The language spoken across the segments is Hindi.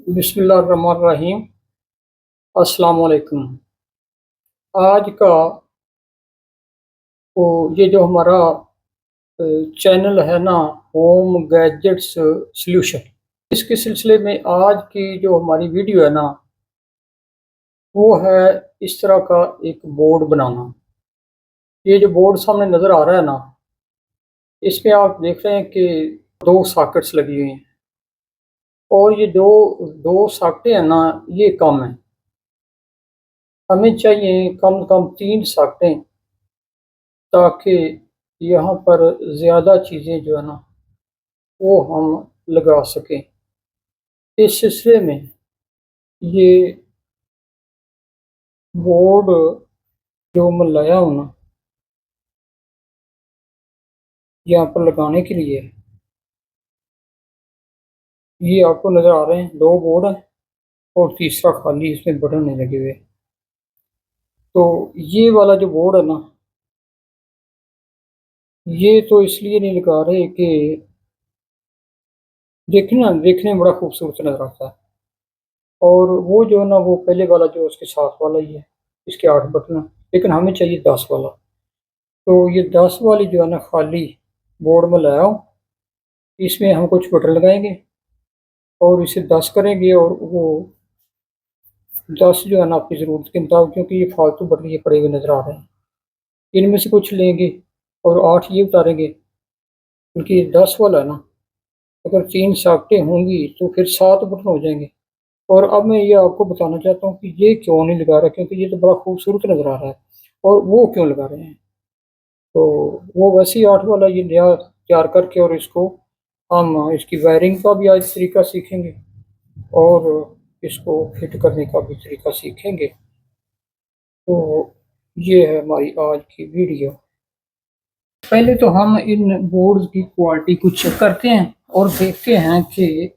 बिस्मिल्लाहिर्रहमानिर्रहीम। अस्सलाम वालेकुम। आज का वो ये जो हमारा चैनल है ना, होम गैजेट्स सॉल्यूशन, इसके सिलसिले में आज की जो हमारी वीडियो है ना, वो है इस तरह का एक बोर्ड बनाना। ये जो बोर्ड सामने नज़र आ रहा है ना, इसमें आप देख रहे हैं कि दो सॉकेट्स लगी हुई हैं और ये दो दो सॉकेटें हैं ना, ये कम है। हमें चाहिए कम से कम तीन सॉकेटें, ताकि यहाँ पर ज़्यादा चीज़ें जो है ना, वो हम लगा सकें। इस सिलसिले में ये बोर्ड जो मैं लाया हूँ ना, यहाँ पर लगाने के लिए, ये आपको नज़र आ रहे हैं, दो बोर्ड हैं और तीसरा खाली, इसमें बटन नहीं लगे हुए। तो ये वाला जो बोर्ड है ना, ये तो इसलिए नहीं लगा रहे कि देखने में बड़ा खूबसूरत नज़र आता है। और वो जो है ना, वो पहले वाला जो उसके साथ वाला ही है, इसके 8 बटन हैं, लेकिन हमें चाहिए 10 वाला। तो ये 10 वाली जो है ना, खाली बोर्ड में लाया हूँ। इसमें हम कुछ बटन लगाएंगे और इसे 10 करेंगे, और वो 10 जो है ना, आपकी ज़रूरत के मुताबिक, क्योंकि ये फालतू बटन ये पड़े हुए नज़र आ रहे हैं, इनमें से कुछ लेंगे और 8 ये उतारेंगे, क्योंकि ये 10 वाला है ना, अगर 3 सॉकेटें होंगी तो फिर 7 बटन हो जाएंगे। और अब मैं ये आपको बताना चाहता हूँ कि ये क्यों नहीं लगा रहा, क्योंकि ये तो बड़ा खूबसूरत नज़र आ रहा है, और वो क्यों लगा रहे हैं। तो वो वैसे ही 8 वाला ये नया तैयार करके, और इसको हम इसकी वायरिंग का भी आज तरीका सीखेंगे और इसको फिट करने का भी तरीका सीखेंगे। तो ये है हमारी आज की वीडियो। पहले तो हम इन बोर्ड्स की क्वालिटी को चेक करते हैं और देखते हैं कि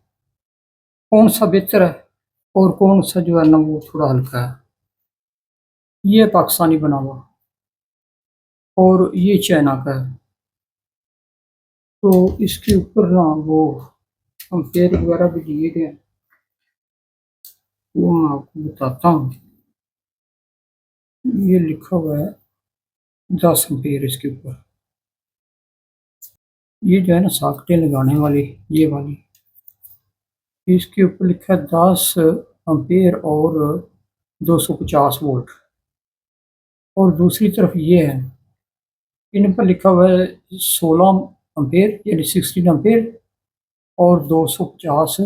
कौन सा बेहतर है और कौन सा जो है ना, वो थोड़ा हल्का है। ये पाकिस्तानी बना हुआ और ये चाइना का है। तो इसके ऊपर ना वो अम्पेयर वगैरह भी दिए गए हैं, वो मैं आपको बताता हूँ। ये लिखा हुआ है 10 एम्पीयर इसके ऊपर। ये जो है ना, सॉकेटें लगाने वाली, ये वाली, इसके ऊपर लिखा है 10 एम्पीयर और 250 वोल्ट। और दूसरी तरफ ये है, इन पर लिखा हुआ है 16 एम्पीयर, यानी 16 एम्पीयर और 250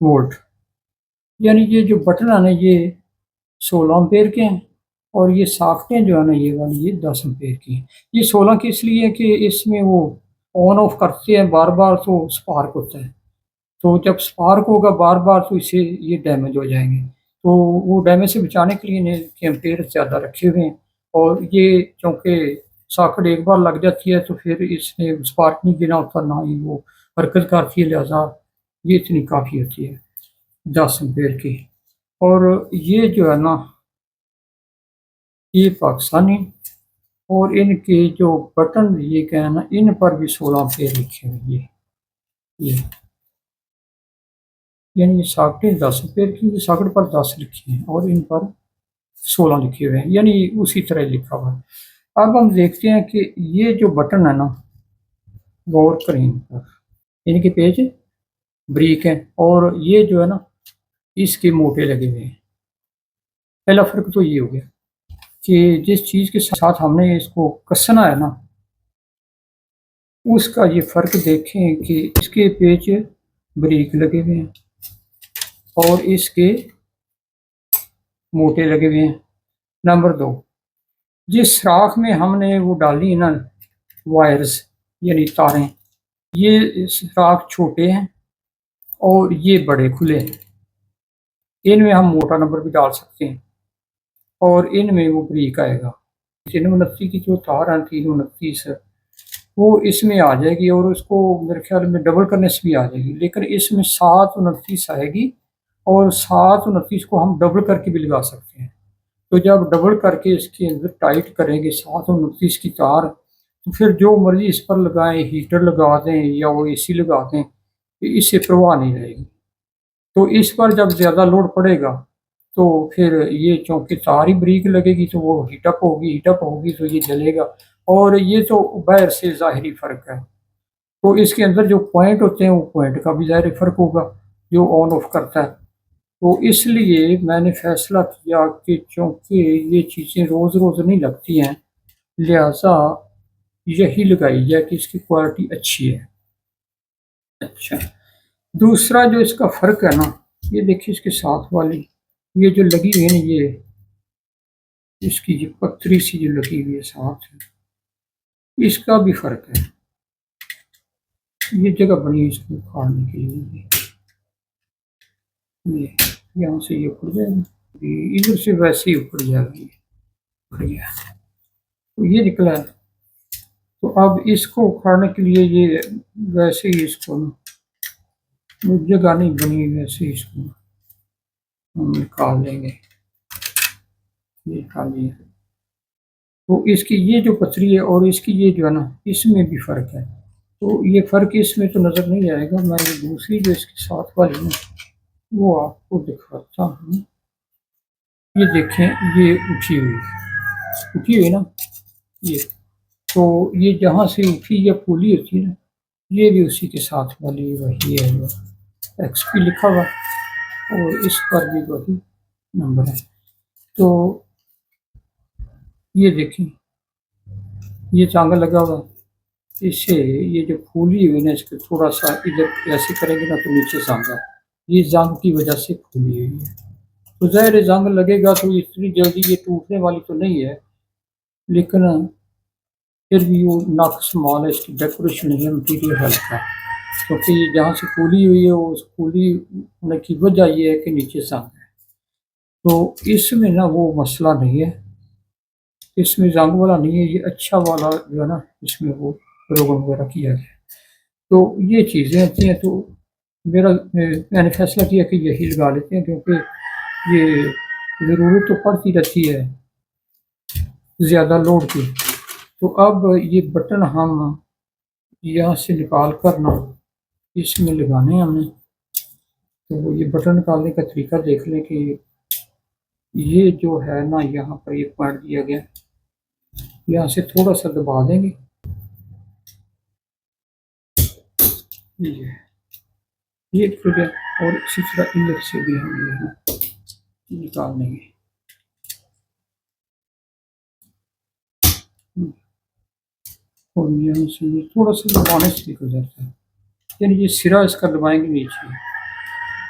वोल्ट। यानी ये जो बटन है ना, ये 16 एम्पीयर के हैं, और ये सॉकेटें जो है ना, ये वाली, ये 10 एम्पीयर की हैं। ये 16 की इसलिए है कि इसमें वो ऑन ऑफ करते हैं बार बार, तो स्पार्क होता है। तो जब स्पार्क होगा बार बार, तो इससे ये डैमेज हो जाएंगे। तो वो डैमेज से बचाने के लिए इन्हें एम्पेयर ज़्यादा रखे हुए हैं। और ये चूँकि सॉकेट एक बार लग जाती है, तो फिर इसमें स्पार्क नहीं देना होता, ना ही वो हरकत करती है, लिहाजा ये इतनी काफ़ी होती है 10 एम्पेयर की। और ये जो है ना, ये पाकिस्तानी, और इनके जो बटन ये क्या है ना, इन पर भी 16 एम्पेयर लिखे हुए हैं। ये यानी ये सॉकेटें 10 एम्पेयर की, ये सॉकेट पर 10 लिखी हैं और इन पर 16 लिखे हुए हैं, यानी उसी तरह लिखा हुआ है। अब हम देखते हैं कि ये जो बटन है ना, गौर करें इन पर, इनके पेज ब्रीक हैं, और ये जो है ना, इसके मोटे लगे हुए हैं। पहला फ़र्क तो ये हो गया कि जिस चीज़ के साथ हमने इसको कसना है ना, उसका ये फ़र्क देखें कि इसके पेज ब्रीक लगे हुए हैं और इसके मोटे लगे हुए हैं। नंबर 2, जिस सुराख में हमने वो डाली ना वायर्स, यानी तारें, ये सुराख छोटे हैं और ये बड़े खुले हैं। इनमें हम मोटा नंबर भी डाल सकते हैं और इनमें वो ब्रीक आएगा। 329 की जो तार है, 329, वो इसमें आ जाएगी, और उसको मेरे ख्याल में डबल करने से भी आ जाएगी, लेकिन इसमें 729 आएगी, और 729 को हम डबल करके भी लगा सकते हैं। तो जब डबल करके इसके अंदर टाइट करेंगे 729 की तार, तो फिर जो मर्जी इस पर लगाएं, हीटर लगा दें या वो एसी लगा दें, इससे परवाह नहीं रहेगी। तो इस पर जब ज़्यादा लोड पड़ेगा तो फिर ये चूँकि तार ही बारीक लगेगी तो वो हीटअप होगी तो ये जलेगा। और ये तो बाहर से ज़ाहिरी फ़र्क है। तो इसके अंदर जो पॉइंट होते हैं वो पॉइंट का भी ज़ाहिर फ़र्क होगा जो ऑन ऑफ करता है। तो इसलिए मैंने फ़ैसला किया कि चूँकि ये चीज़ें रोज़-रोज़ नहीं लगती हैं, लिहाज़ा यही लगाई जाए कि इसकी क्वालिटी अच्छी है। अच्छा, दूसरा जो इसका फ़र्क है ना, ये देखिए इसके साथ वाली, ये जो लगी हुई है ना ये, इसकी ये पतरी सी जो लगी हुई है साथ में, इसका भी फ़र्क है। ये जगह बनी है इसको उखाड़ने के लिए। ये यहाँ से ये उखड़ जाएगा, ये इधर से वैसे ही उखड़ जाएगा, ये उखड़ गया। तो ये निकला है। तो अब इसको उखाड़ने के लिए ये वैसे ही इसको ना, वो जगह नहीं बनी वैसे ही इसको हम निकाल लेंगे। ये निकाल लिया। तो इसकी ये जो पथरी है और इसकी ये जो है ना, इसमें भी फ़र्क है। तो ये फ़र्क इसमें तो नज़र नहीं आएगा, मैं ये दूसरी जो इसके साथ वाली ना, वो आपको दिखाता हूँ। ये देखें, ये उठी हुई ना ये। तो ये जहाँ से उठी या फूली होती है ना, ये भी उसी के साथ वाली वही है जो एक्सपी लिखा हुआ, और इस पर भी वही नंबर है। तो ये देखें, ये चांगा लगा हुआ है। इससे ये जो फूली हुई ना, इसको थोड़ा सा इधर ऐसे करेंगे ना तो नीचे जांगा, ये जंग की वजह से फूली हुई है। तो ज़ाहिर है जंग लगेगा तो इतनी जल्दी ये टूटने वाली तो नहीं है, लेकिन फिर भी वो नाक़िस माल है, इसकी डेकोरेशन नहीं है, मटीरियल हल्का है। क्योंकि ये जहाँ से फूली हुई है, उस फूली होने की वजह ये है कि नीचे जंग है। तो इसमें ना वो मसला नहीं है, इसमें जंग वाला नहीं है, ये अच्छा वाला जो है ना, इसमें वो रोगन वगैरह किया गया। तो ये चीज़ें होती हैं। तो मैंने फैसला किया कि यही लगा लेते हैं, क्योंकि ये ज़रूरत तो पड़ती रहती है ज़्यादा लोड की। तो अब ये बटन हम यहाँ से निकाल कर ना इसमें लगाने हैं हमने। तो ये बटन निकालने का तरीका देख लें कि ये जो है ना, यहाँ पर ये पॉइंट दिया गया, यहाँ से थोड़ा सा दबा देंगे, ये खुल गया। और इसी तरह इधर से भी हम ये ना निकाल देंगे। और यहाँ से ये थोड़ा सा दबाने से निकल जाता है, यानी ये सिरा इसका दबाएंगे नीचे,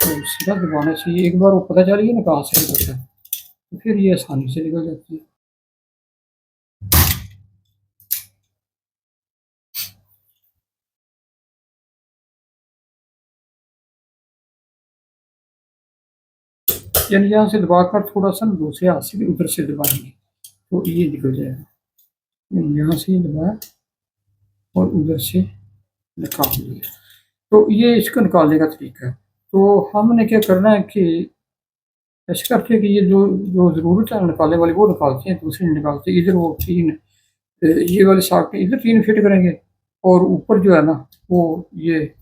तो सिरा दबाने से ये एक बार वो पता चल गया ना कहाँ से निकलता है, तो फिर ये आसानी से निकल जाती है। यानी यहाँ से दबाकर थोड़ा सा दूसरे हाथ से भी उधर से दबाएंगे तो ये निकल जाएगा। यहाँ से दबाया और उधर से निकाल लिया। तो ये इसको निकालने का तरीका है। तो हमने क्या करना है कि ऐसे करके कि ये जो जो ज़रूरत है निकालने वाली वो निकालते हैं, दूसरी नहीं निकालते। इधर वो तीन ये वाले सॉकेट इधर तीन फिट करेंगे, और ऊपर जो है ना वो ये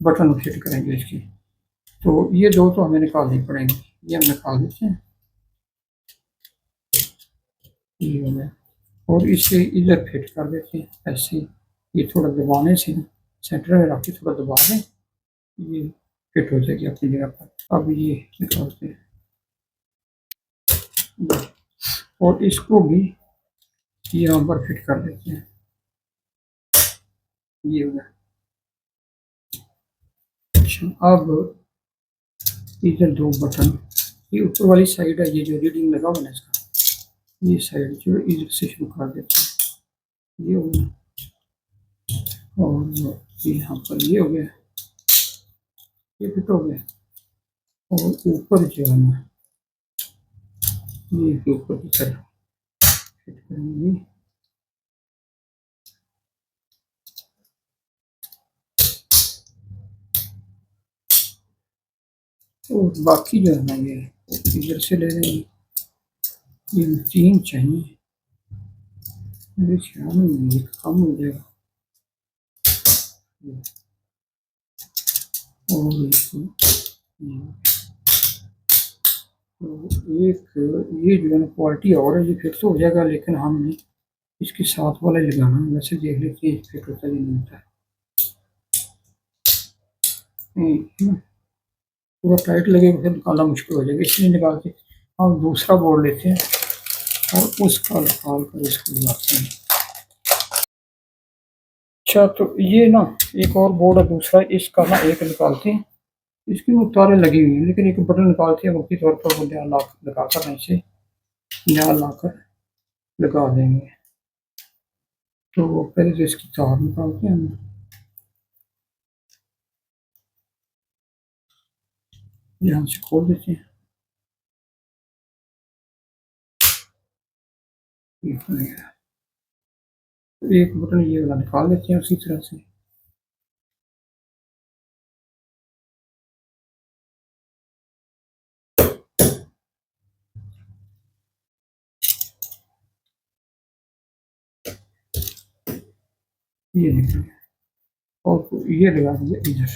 बटन फिट करेंगे इसकी। तो ये दो तो हमें निकालनी पड़ेंगी, ये हम निकाल देते हैं। ये हो गया। और इसे इधर फिट कर देते हैं ऐसे। ये थोड़ा दबाने से ना सेंटर में रख के थोड़ा दबा दें, ये फिट हो जाएगी अपनी जगह पर। अब ये निकालते हैं और इसको भी यहाँ पर फिट कर देते हैं। ये हो गया। अच्छा, अब इधर दो बटन, ये ऊपर वाली साइड है, ये जो रीडिंग लगा हुआ है इसका, ये साइड जो इधर से शुरू कर देते हैं। ये हो गया। और यहाँ पर ये हो गया, ये फिट हो गया। और ऊपर जो है ना, ये ऊपर की तरफ फिट करेंगे। और बाकी जो है ना ये इधर से ले लेंगे। ये तीन चाहिए, मेरे ख्याल में ये कम हो जाएगा। और इसको तो एक ये जो है ना क्वालिटी और है, ये फिक्स हो जाएगा, लेकिन हमने इसके साथ वाला ही लगाना है। वैसे देख लेते हैं फिट होता है या नहीं होता है। ना, पूरा टाइट लगेगा फिर निकालना मुश्किल हो जाएगा, इसलिए निकाल के हम दूसरा बोर्ड लेते हैं और उसका निकाल कर इसको लगाते हैं। अच्छा, तो ये ना एक और बोर्ड है दूसरा, इसका ना एक निकालते हैं। इसकी वो तारें लगी हुई हैं, लेकिन एक बटन निकालते हैं वक्ती तौर पर, वो नया लॉक लगा कर नीचे नया लाकर लगा देंगे। तो वो पहले तो इसकी तार निकालते हैं, यहाँ से खोल देते हैं। ये खुल गया। तो एक बटन ये वाला निकाल देते हैं उसी तरह से। ये निकल गया और ये लगा दिया इधर।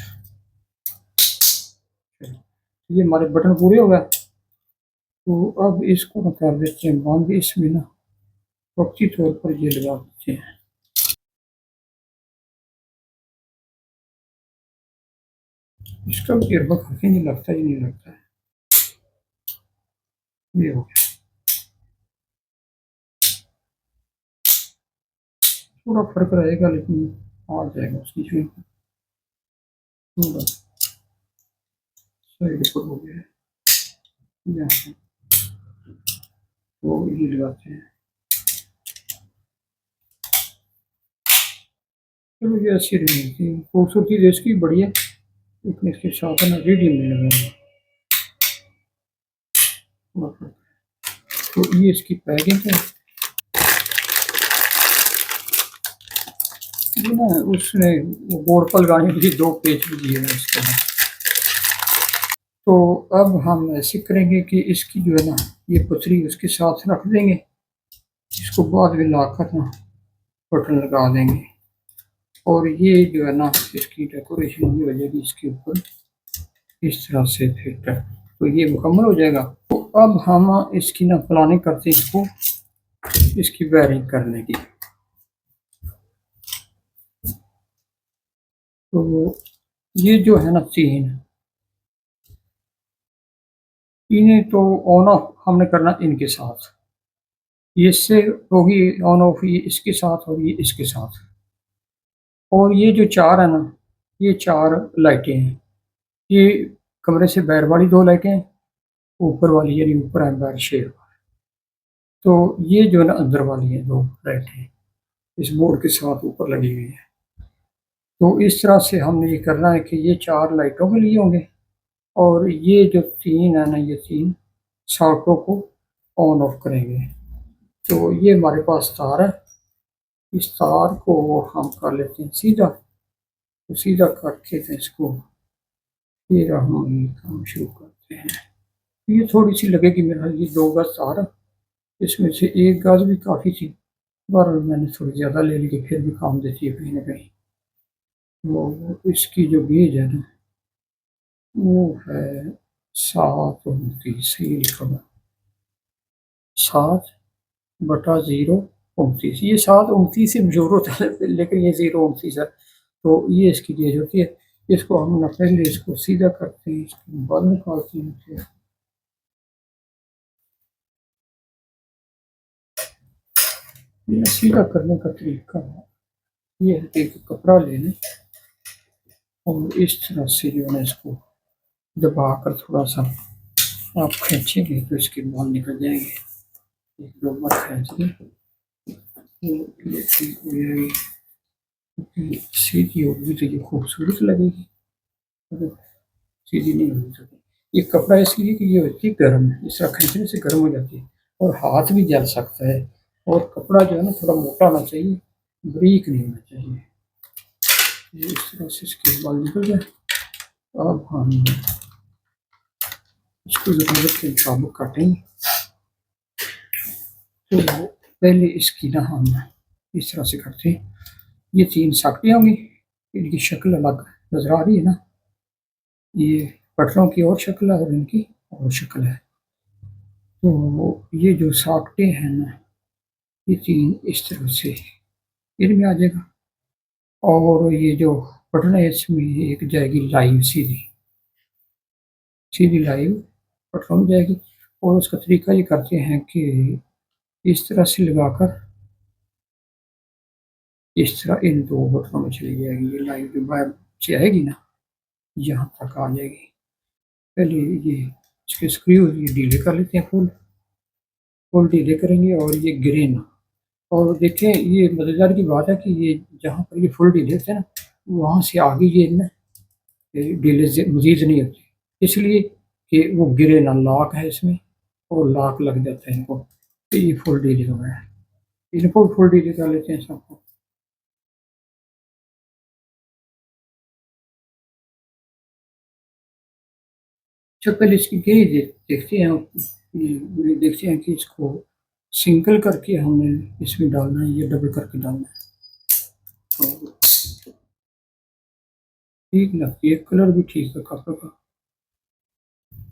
ये हमारे बटन पूरे हो गए। तो अब इसको ना कर देते हैं बंद, इसमें ना वक्ती तौर पर ये लगा देते हैं। इसका भी गिरबा काफी नहीं लगता, ही नहीं लगता है। ये हो गया, थोड़ा फर्क रहेगा लेकिन आ जाएगा उसकी जो थोड़ा साइड पर हो गया है। यहाँ पे वो ये लगाते हैं। चलो ये अच्छी रहेगी, खूबसूरती तो इसकी बढ़िया, लेकिन इसके साथ है ना रेडियम में लगाऊंगा। तो ये इसकी पैकिंग है। ये ना उसने बोर्ड पर लगाने के लिए दो पेज भी दिए हैं इसके अंदर। तो अब हम ऐसे करेंगे कि इसकी जो है ना ये पथरी उसके साथ रख देंगे, इसको बाद में लाकर ना बटन लगा देंगे। और ये जो है ना इसकी डेकोरेशन ये हो जाएगी इसके ऊपर इस तरह से फिट है। तो ये मुकम्मल हो जाएगा। तो अब हम इसकी ना प्लानिंग करते हैं इसको, इसकी वायरिंग करने की। तो ये जो है ना तीन, इन्हें तो ऑन ऑफ हमने करना इनके साथ। ये इससे होगी ऑन ऑफ, ये इसके साथ और ये इसके साथ। और ये जो चार है ना, ये चार लाइटें हैं। ये कमरे से बाहर वाली दो लाइटें हैं, ऊपर वाली यानी ऊपर है बाहर शेड। तो ये जो है ना अंदर वाली है दो लाइटें, इस बोर्ड के साथ ऊपर लगी हुई है। तो इस तरह से हमने ये करना है कि ये चार लाइटों के लिए होंगे, और ये जो तीन है ना, ये तीन शॉर्टों को ऑन ऑफ करेंगे। तो ये हमारे पास तार है, इस तार को हम कर लेते हैं सीधा। तो सीधा करके तो इसको फिर हम ये काम शुरू करते हैं। ये थोड़ी सी लगेगी मेरा, ये 2 गज तार है, इसमें से 1 गज भी काफ़ी थी, पर मैंने थोड़ी ज़्यादा ले ली, फिर भी काम देती है कहीं ना कहीं। वो इसकी जो गेज है ना वो है 729, ये लिखा हुआ 7/029। ये 729 से मशहूर होता है, लेकिन ये 029 है। तो ये इसकी गेज होती है। इसको हम ना पहले इसको सीधा करते हैं, इसको बाहर निकालते हैं फिर ये सीधा करने का तरीका है, ये है कि एक कपड़ा ले लें और इस तरह से जो है ना इसको दबा कर थोड़ा सा आप खींचेंगे तो इसके बाल निकल जाएंगे। एक दो बार खींच लें तो ये ठीक हो जाएगी, क्योंकि सीधी होगी तो ये खूबसूरत लगेगी, अगर सीधी नहीं होगी तो। ये कपड़ा इसलिए कि ये होती है गर्म, इस तरह खींचने से गर्म हो जाती है और हाथ भी जल सकता है। और कपड़ा जो है ना थोड़ा मोटा होना चाहिए, बारीक नहीं होना चाहिए। ये इस तरह से इसके बाल निकल जाए। अब हम इसको ज़रूरत के मुताबिक काटेंगे। तो पहले इसकी ना हम इस तरह से करते हैं। ये 3 साकटें होंगी, इनकी शक्ल अलग नज़र आ रही है ना, ये पटरों की और शक्ल है और इनकी और शक्ल है। तो ये जो साकटे हैं ना, ये तीन इस तरह से इनमें आ जाएगा। और ये जो बटन है इसमें एक जाएगी लाइव, सीधी सीधी लाइव बटन में जाएगी। और उसका तरीका ये करते हैं कि इस तरह से लगाकर इस तरह इन दो बटनों में चली जाएगी। ये लाइव जो बाहर से आएगी ना, यहाँ तक आ जाएगी। पहले ये इसके स्क्रू ये ढीले कर लेते हैं, फुल फुल ढीले करेंगे और ये गिरे ना। और देखें, ये मजेदार की बात है कि ये जहाँ पर ये फुल ढीले होते हैं ना, वहाँ से आगे ये ना ढीले मजीद नहीं होते, इसलिए कि वो गिरे ना। लॉक है इसमें और लॉक लग जाता है इनको, तो ये फुल ढीले हो गया है। इनको फुल ढीले कर लेते हैं सबको। अच्छा, पहले इसकी गिरी देखते हैं। ये देखते हैं कि इसको सिंगल करके हमने इसमें डालना है, ये डबल करके डालना है। तो ठीक लगती है, कलर भी ठीक है कपड़े का।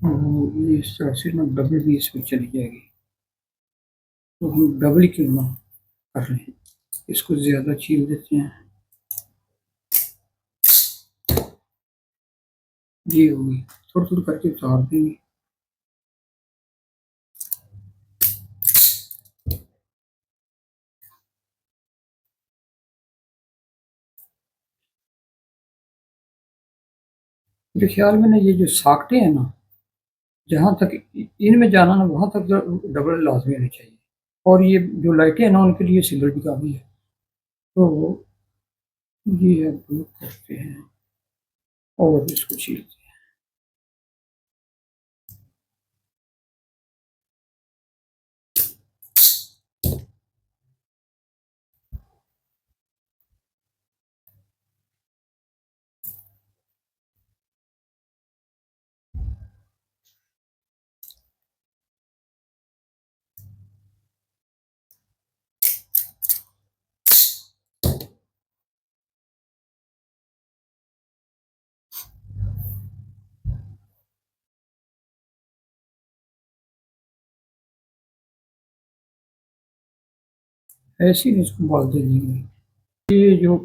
और ये इस तरह से ना डबल भी इसमें चली जाएगी। तो हम डबल क्यों ना कर लें, इसको ज़्यादा चीर देते हैं। ये होगी, थोड़ी थोड़ी करके उतार देंगे। मेरे ख्याल में ना ये जो साकटे हैं ना, जहाँ तक इनमें जाना ना, वहाँ तक डबल लाजमी होनी चाहिए। और ये जो लाइटें हैं ना, उनके लिए सिंगल भी काफ़ी है। तो ये अब करते हैं और इसको छीलते हैं। ऐसे ही इसको बाल दे देंगे। ये जो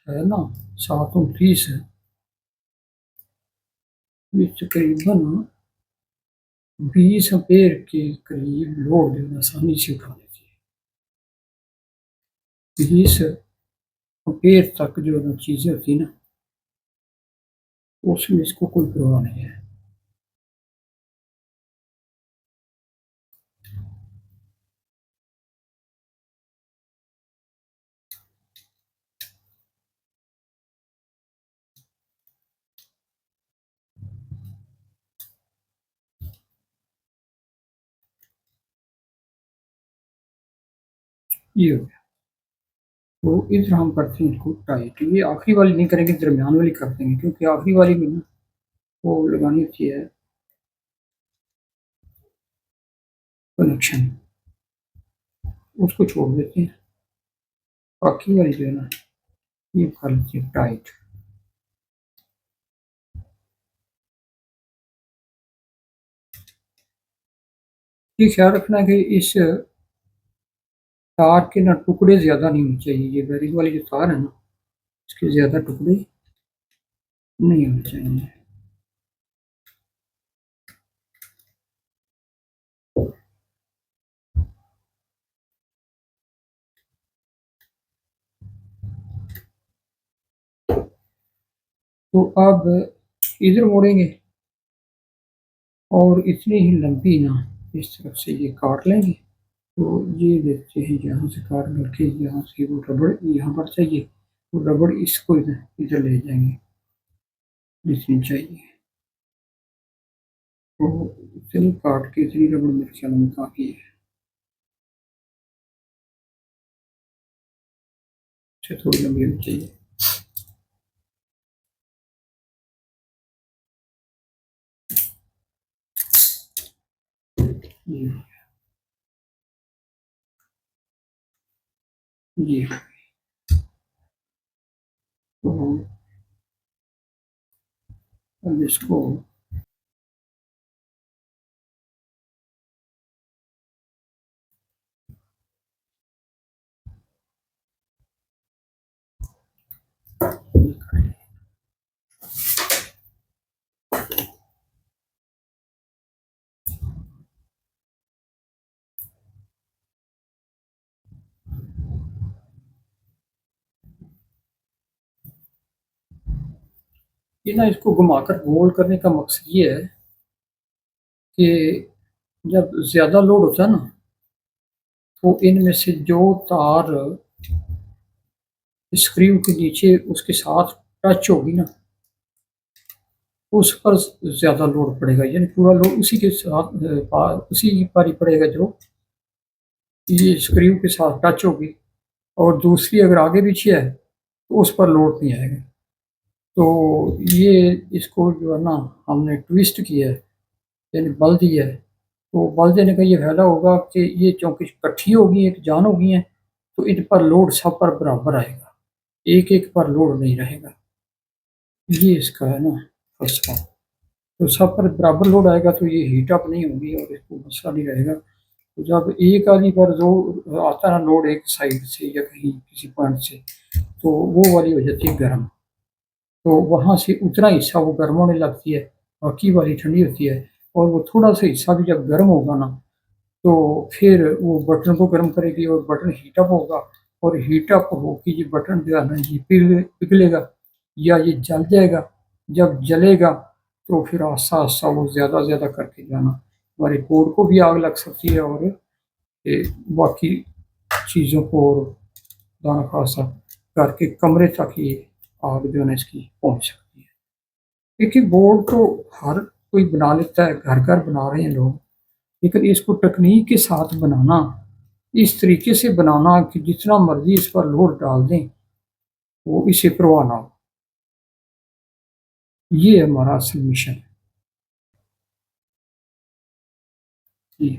है ना 729 है, ये तकरीबन 20 एम्पेयर के करीब लोड जो है आसानी से उठा लेती है। 20 एम्पेयर तक जो है चीज़ें होती है ना, उसमें इसको कोई परवाह नहीं है। ये हो गया। तो इस तरह हम करते हैं इसको टाइट। ये आखिरी वाली नहीं करेंगे, दरमियान वाली कर देंगे, क्योंकि आखिरी वाली में ना वो लगानी होती है कनेक्शन, उसको छोड़ देते हैं। बाकी वाली जो है ना, ये कर लेते हैं टाइट। ये ख्याल रखना कि इस तार के ना टुकड़े ज़्यादा नहीं होने चाहिए। ये बेरिंग वाली जो तार है ना, इसके ज़्यादा टुकड़े नहीं होने चाहिए। तो अब इधर मोड़ेंगे और इतनी ही लंबी ना इस तरफ से ये काट लेंगे। तो ये देखते हैं, यहाँ से काट करके यहाँ से वो रबड़ यहाँ पर चाहिए, वो रबड़ इसको इधर इधर ले जाएंगे जितनी चाहिए। तो इतनी काट के इतनी रबड़ मेरे ख्याल में काफ़ी है। इससे थोड़ी लंबी होनी चाहिए। ये ये तो अब इसको ये ना इसको घुमाकर गोल करने का मकसद ये है कि जब ज़्यादा लोड होता है ना, तो इनमें से जो तार स्क्रू के नीचे उसके साथ टच होगी ना, उस पर ज़्यादा लोड पड़ेगा, यानी पूरा लोड उसी के साथ उसी पर ही पड़ेगा जो ये स्क्रू के साथ टच होगी। और दूसरी अगर आगे पीछे है तो उस पर लोड नहीं आएगा। तो ये इसको जो है ना, हमने ट्विस्ट किया है, यानी बल दिया है। तो बल देने का ये फायदा होगा कि ये चूँकि इकट्ठी होगी, एक जान होगी हैं, तो इन पर लोड सब पर बराबर आएगा, एक एक पर लोड नहीं रहेगा। ये इसका है ना फर्स्ट पार्ट। तो सब पर बराबर लोड आएगा तो ये हीट अप नहीं होगी और इसको मसला नहीं रहेगा। तो जब एक आदमी पर जो आता है ना लोड एक साइड से या कहीं किसी पॉइंट से, तो वो वाली हो जाती है गर्म। तो वहाँ से उतना हिस्सा वो गर्म होने लगती है, बाकी वाली ठंडी होती है। और वो थोड़ा सा हिस्सा भी जब गर्म होगा ना, तो फिर वो बटन को गर्म करेगी और बटन हीटअप होगा। और हीटअप होकर ये बटन जो है ना ये पिघलेगा या ये जल जाएगा। जब जलेगा तो फिर आस्ता आस्ता वो ज़्यादा ज़्यादा करके जो है ना हमारे बोर्ड को भी आग लग सकती है, और ये बाकी चीज़ों को और दाना खासा करके कमरे तक ये आग जो है ना इसकी पहुंच सकती है। देखिए बोर्ड तो हर कोई बना लेता है, घर घर बना रहे हैं लोग, लेकिन इसको तकनीक के साथ बनाना, इस तरीके से बनाना कि जितना मर्जी इस पर लोड डाल दें वो इसे परवाह ना हो, ये हमारा असल मिशन है। जी।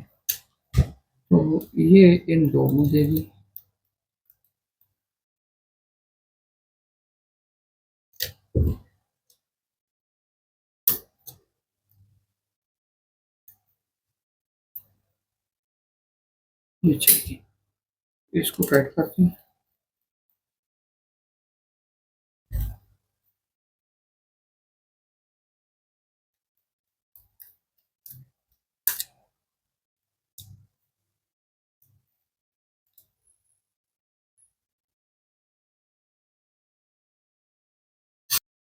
तो ये इन दो में दे दी। ये चाहिए, इसको टाइट करते हैं।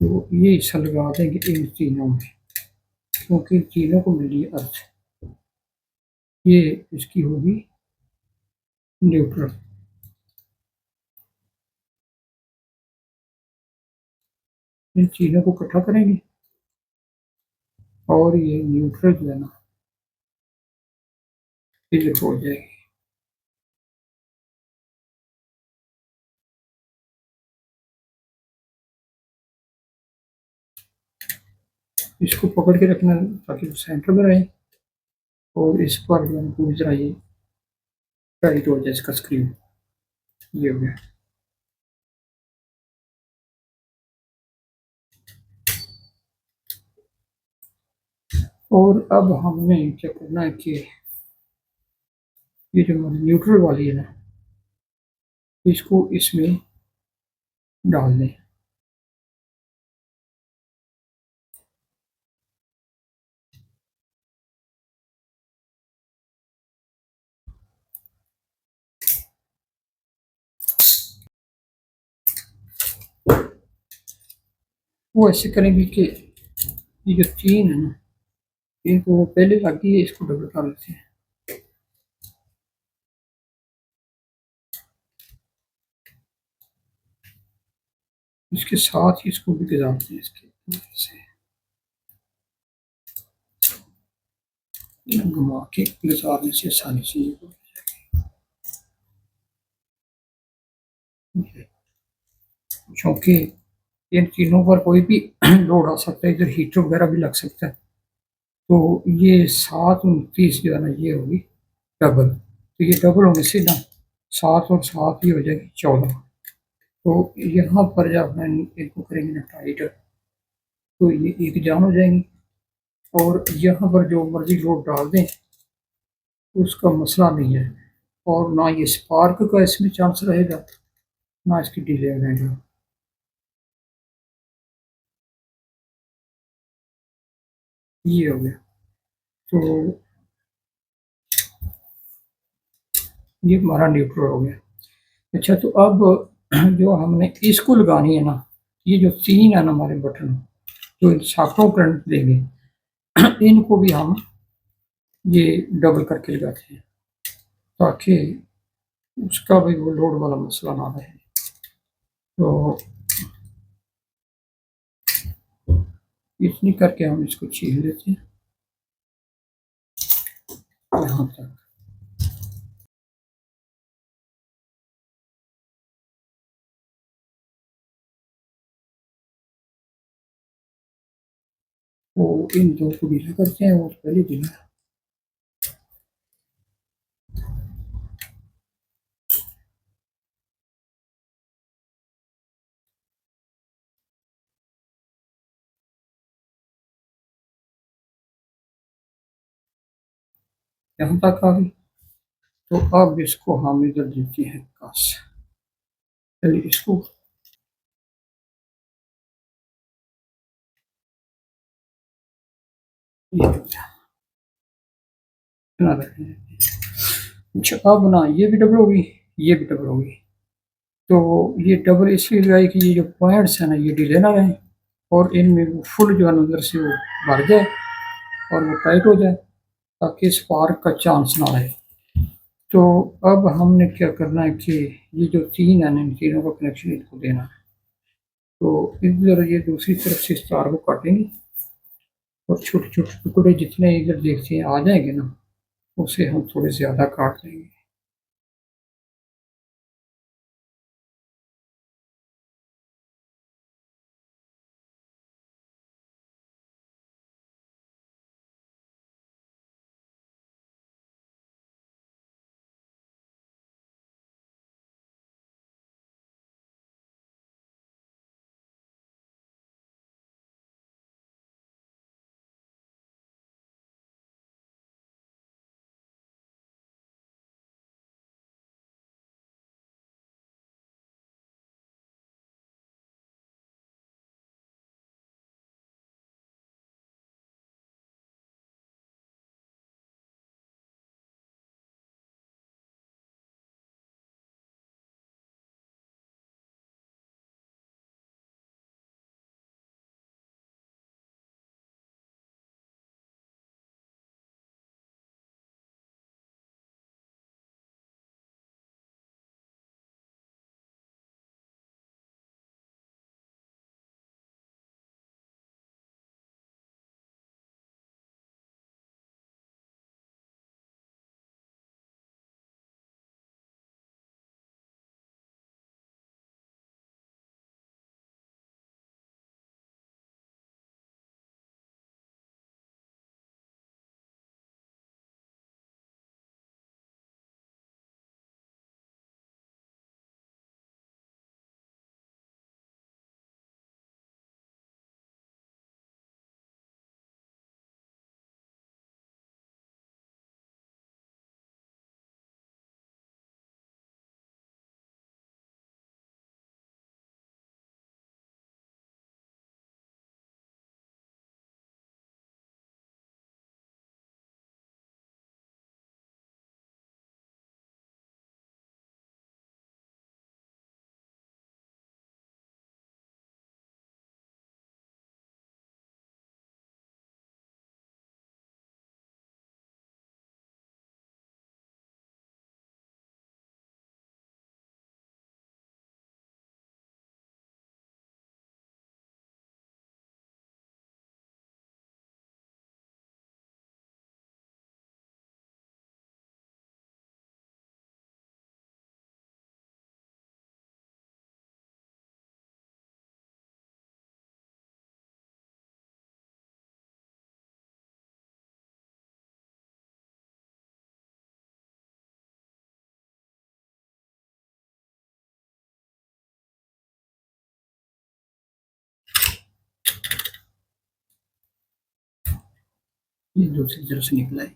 तो ये हिस्सा लगा देंगे इन तीनों में, क्योंकि इन तीनों को मिली अर्थ। ये इसकी होगी न्यूट्रल। इन तीनों को इकट्ठा करेंगे और ये न्यूट्रल जो है ना ये हो जाएगी। इसको पकड़ के रखना ताकि वो सेंटर में रहे, और इस पर जो है ना पूरी तरह ये टाइट हो जाए इसका स्क्रीन। ये हो गया। और अब हमने क्या करना है कि ये जो हमारी न्यूट्रल वाली है ना, इसको इसमें डाल दें। वो ऐसे करेंगे कि ये जो चीन है ना, इनको वो पहले लगी है, इसको डबल कर लेते हैं। इसके साथ ही इसको भी गिराते हैं इसके से घुमा के गुजारने से आसानी से ये हो जाएगी। क्योंकि इन तीनों पर कोई भी लोड आ सकता है, इधर हीटर वगैरह भी लग सकता है। तो ये 7 29 जो है ना ये होगी डबल। तो ये डबल होने से ना 7 और 7 ही हो जाएगी 14। तो यहाँ पर जब हम इनको करेंगे ना टाइट, तो ये एक जान हो जाएंगी। और यहाँ पर जो मर्जी लोड डाल दें उसका मसला नहीं है, और ना ये स्पार्क का इसमें चांस रहेगा, ना इसकी डिले रहेगा। ये हो गया। तो ये हमारा न्यूट्रल हो गया। अच्छा, तो अब जो हमने इसको लगानी है ना, ये जो तीन है ना हमारे बटन, जो इन शाखाओं को करंट देंगे इनको भी हम ये डबल करके लगाते हैं ताकि उसका भी वो लोड वाला मसला ना रहे। तो इतनी करके हम इसको छील लेते हैं यहाँ तक। तो इन दो को ढीला करते हैं और पहले ढीला यहाँ तक आ गई। तो अब इसको हम इधर देते हैं कस। चलिए इसको ये बना रहे हैं। अच्छा अब ना ये भी डबल होगी, ये भी डबल होगी। तो ये डबल इसलिए लगाई कि ये जो पॉइंट्स है ना ये ढीले ना रहें और इनमें वो फुल जो है ना अंदर से वो भर जाए और वो टाइट हो जाए ताकि स्पार्क का चांस ना रहे। तो अब हमने क्या करना है कि ये जो तीन है ना इन तीनों का कनेक्शन इनको देना है। तो इधर ये दूसरी तरफ से इस तार को काटेंगे और छोटे छोटे टुकड़े जितने इधर देखते हैं आ जाएंगे ना उसे हम थोड़े ज़्यादा काट लेंगे। ये दूसरी तरफ से निकला है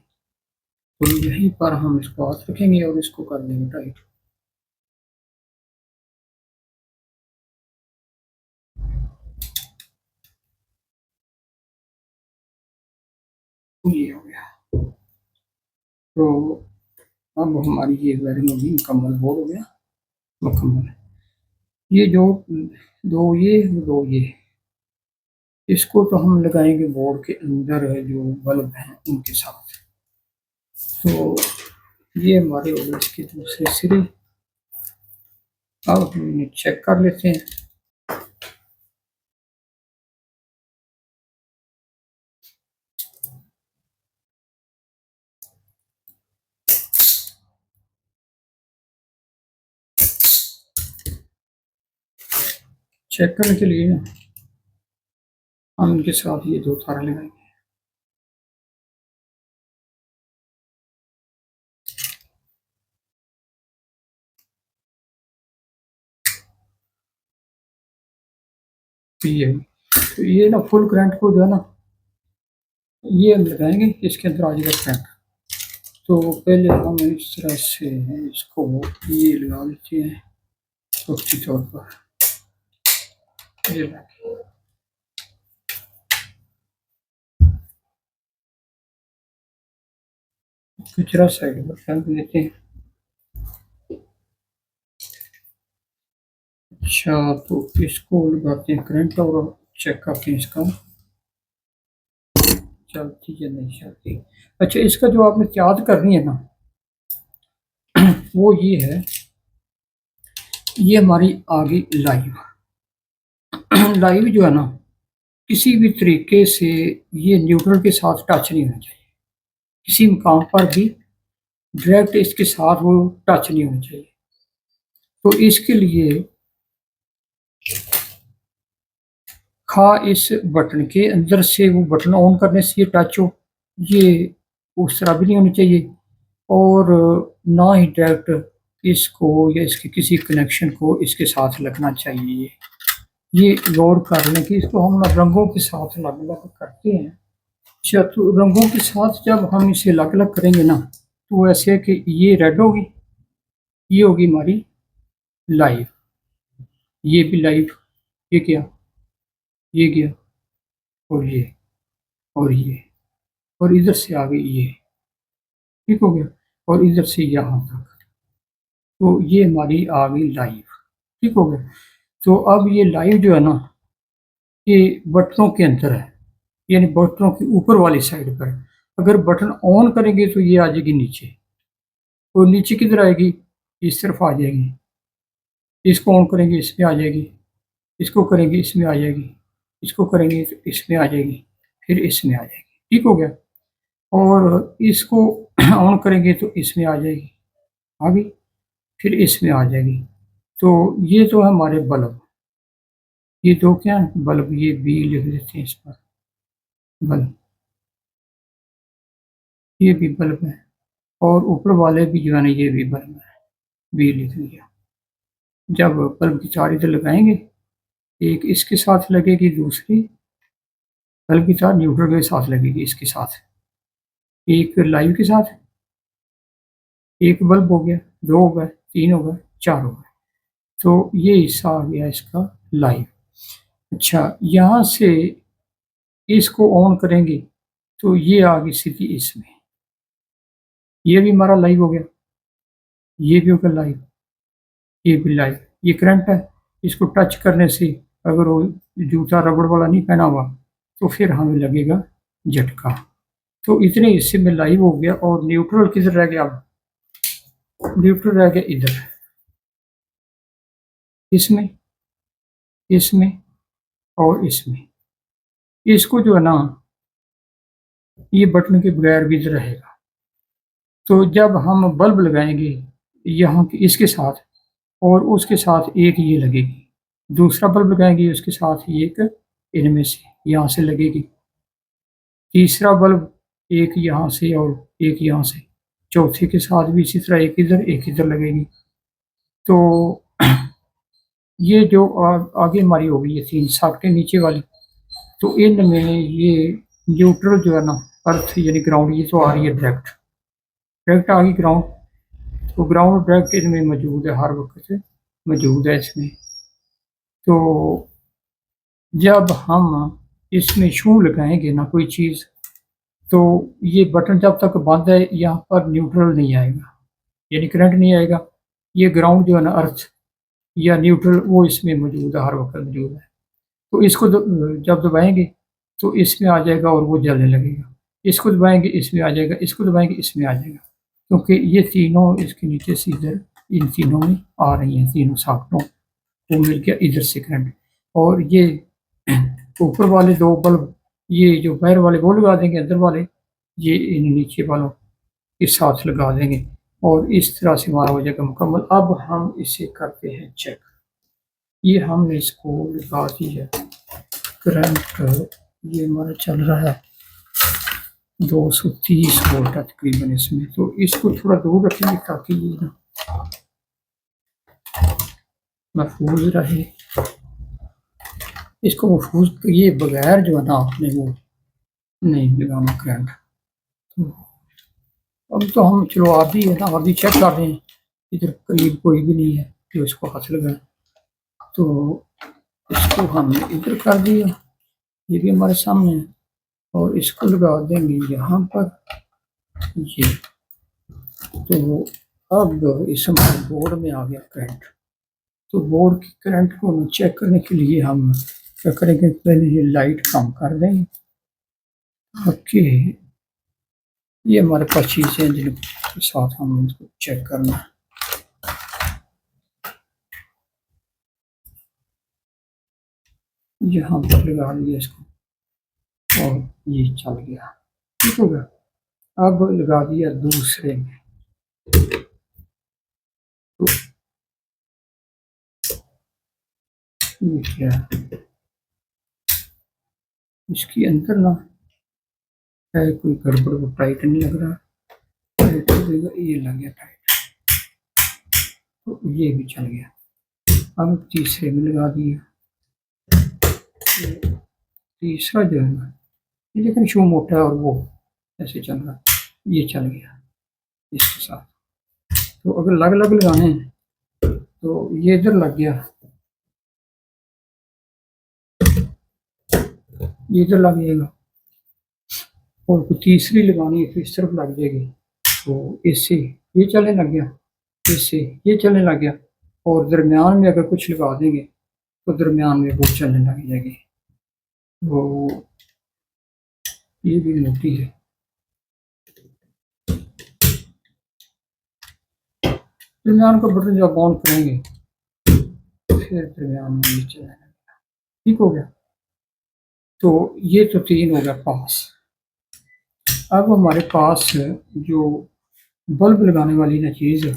तो यहीं पर हम इसको हाथ रखेंगे और इसको कर देंगे टाइट। तो ये हो गया। तो अब हमारी ये वायरिंग होगी मुकम्मल, बोर्ड हो गया मुकम्मल। ये जो दो ये इसको तो हम लगाएंगे बोर्ड के अंदर है जो बल्ब हैं उनके साथ। तो ये हमारे हो गए इसके दूसरे सिरे। अब हम इन्हें चेक कर लेते हैं। चेक करने के लिए ना हम इनके साथ ये दो तार लगाएंगे। तो ये ना फुल करंट को जो है ना ये हम लगाएंगे, इसके अंदर आ जाएगा करंट। तो पहले हम इस तरह से इसको ये लगा लेते हैं उसके तौर पर। ये कचरा साइड पर फेंक देते हैं। अच्छा, तो इसको लगाते हैं करंट और चेक करते हैं इसका चलती है नहीं चलती। अच्छा, इसका जो आपने याद करनी है ना वो ये है, ये हमारी आ गई लाइव। लाइव जो है ना किसी भी तरीके से ये न्यूट्रल के साथ टच नहीं होना चाहिए, किसी मकाम पर भी डायरेक्ट इसके साथ वो टच नहीं होना चाहिए। तो इसके लिए खा इस बटन के अंदर से वो बटन ऑन करने से ये टच हो, ये उस तरह भी नहीं होनी चाहिए। और ना ही डायरेक्ट इसको या इसके किसी कनेक्शन को इसके साथ लगना चाहिए। ये गौर कर लें कि इसको हम रंगों के साथ अलग अलग करते हैं। अच्छा, तो रंगों के साथ जब हम इसे अलग अलग करेंगे ना तो ऐसे है कि ये रेड होगी, ये होगी हमारी लाइव, ये भी लाइव, ये क्या, ये गया, और ये, और ये, और इधर से आ गई ये, ठीक हो गया, और इधर से यहाँ तक। तो ये हमारी आ गई लाइव, ठीक हो गया। तो अब ये लाइव जो है ना ये बटनों के अंदर है, यानी बटनों की ऊपर वाली साइड पर। अगर बटन ऑन करेंगे तो ये आ जाएगी नीचे, और नीचे किधर आएगी, इस तरफ आ जाएगी। इसको ऑन करेंगे इसमें आ जाएगी, इसको करेंगे इसमें आ जाएगी, इसको करेंगे तो इसमें आ जाएगी, फिर इसमें आ जाएगी, ठीक हो गया। और इसको ऑन करेंगे तो इसमें आ जाएगी, आ गई, फिर इसमें आ जाएगी। तो ये तो है हमारे बल्ब, ये दो क्या है बल्ब, ये बी लिख देते हैं इस पर, बल्ब, ये भी बल्ब है। और ऊपर वाले भी जो है ना ये भी बल्ब है, बी लिख दिया। जब बल्ब की तार इधर लगाएंगे, एक इसके साथ लगेगी, दूसरी बल्ब की तार न्यूट्रल के साथ लगेगी, इसके साथ एक लाइव के साथ। एक बल्ब हो गया, दो हो गए, तीन हो गए, चार हो गए। तो ये हिस्सा आ गया इसका लाइव। अच्छा, यहाँ से इसको ऑन करेंगे तो ये आ गई सीधी इसमें, ये भी हमारा लाइव हो गया, ये भी होगा लाइव, ये भी लाइव। ये करंट है, इसको टच करने से अगर वो जूता रबड़ वाला नहीं पहना हुआ तो फिर हमें लगेगा झटका। तो इतने हिस्से में लाइव हो गया। और न्यूट्रल किधर रह गया, अब न्यूट्रल रह गया इधर, इसमें, इसमें और इसमें। इसको जो है ना ये बटन के बगैर भी इधर रहेगा। तो जब हम बल्ब लगाएंगे यहाँ इसके साथ और उसके साथ एक ये लगेगी, दूसरा बल्ब लगाएंगे उसके साथ एक इनमें से यहाँ से लगेगी, तीसरा बल्ब एक यहाँ से और एक यहाँ से, चौथे के साथ भी इसी तरह एक इधर लगेगी। तो ये जो आगे हमारी होगी ये तीन साकटें नीचे वाली, तो इनमें ये न्यूट्रल जो है ना अर्थ यानी ग्राउंड, ये तो आ रही है डायरेक्ट, डायरेक्ट आ गई ग्राउंड। तो ग्राउंड डायरेक्ट इनमें मौजूद है, हर वक्त मौजूद है इसमें। तो जब हम इसमें शू लगाएंगे ना कोई चीज़, तो ये बटन जब तक बंद है यहाँ पर न्यूट्रल नहीं आएगा, यानी करंट नहीं आएगा। ये ग्राउंड जो है ना अर्थ या न्यूट्रल वो इसमें मौजूद है, हर वक्त मौजूद है। तो इसको जब दबाएंगे तो इसमें आ जाएगा और वो जलने लगेगा। इसको दबाएंगे इसमें आ जाएगा, इसको दबाएंगे इसमें आ जाएगा, क्योंकि ये तीनों इसके नीचे से इधर इन तीनों में आ रही हैं, तीनों सॉकेटों वो मिल गया इधर से करंट। और ये ऊपर वाले दो बल्ब, ये जो बाहर वाले वो लगा देंगे, अंदर वाले ये इन नीचे वालों के साथ लगा देंगे और इस तरह से हमारा हो जाएगा मुकम्मल। अब हम इसे करते हैं चेक। ये हमने इसको लगा दिया करंट, ये हमारा चल रहा है 230 वोल्ट है तकरीबन इसमें। तो इसको थोड़ा दूर रखेंगे ताकि ये ना महफूज रहे। इसको महफूज ये बगैर जो है ना आपने वो नहीं लगाना करंट। तो अब तो हम चलो आधी है ना, आधी चेक कर रहे हैं, इधर करीब कोई भी नहीं है जो इसको हाथ लगाए। तो इसको हमने इधर कर दिया, ये भी हमारे सामने है, और इसको लगा देंगे यहाँ पर ये। तो अब इस हमारे बोर्ड में आ गया करंट। तो बोर्ड की करंट को चेक करने के लिए हम क्या करेंगे, पहले ये लाइट कम कर देंगे। ओके, ये हमारे पास चीज़ें हैं जिनके साथ हम इनको चेक करना है। यहाँ पर लगा लिया इसको और ये चल गया, ठीक हो गया। अब लगा दिया दूसरे में, तो ये क्या है, इसके अंदर ना है कोई गड़बड़, को टाइट नहीं लग रहा, टाइट लगेगा, ये लग गया टाइट, तो ये भी चल गया। अब तीसरे में लगा दिया, तीसरा जो है ना ये लेकिन शो मोटा है और वो ऐसे चल रहा, ये चल गया इसके साथ। तो अगर अलग अलग लगाने हैं तो ये इधर लग गया, ये इधर लग जाएगा, और कोई तीसरी लगानी है तो इस तरफ लग जाएगी। तो इससे ये चलने लग गया, इससे ये चलने लग गया, और दरमियान में अगर कुछ लगा देंगे तो दरमियान में वो चलने लग जाएगी। वो ये भी मोटी है, दरमियान का बटन जब ऑन करेंगे फिर दरमियान में ये चलने लगेगा, ठीक हो गया। तो ये तो तीन हो गया पास। अब हमारे पास जो बल्ब लगाने वाली ना चीज़ है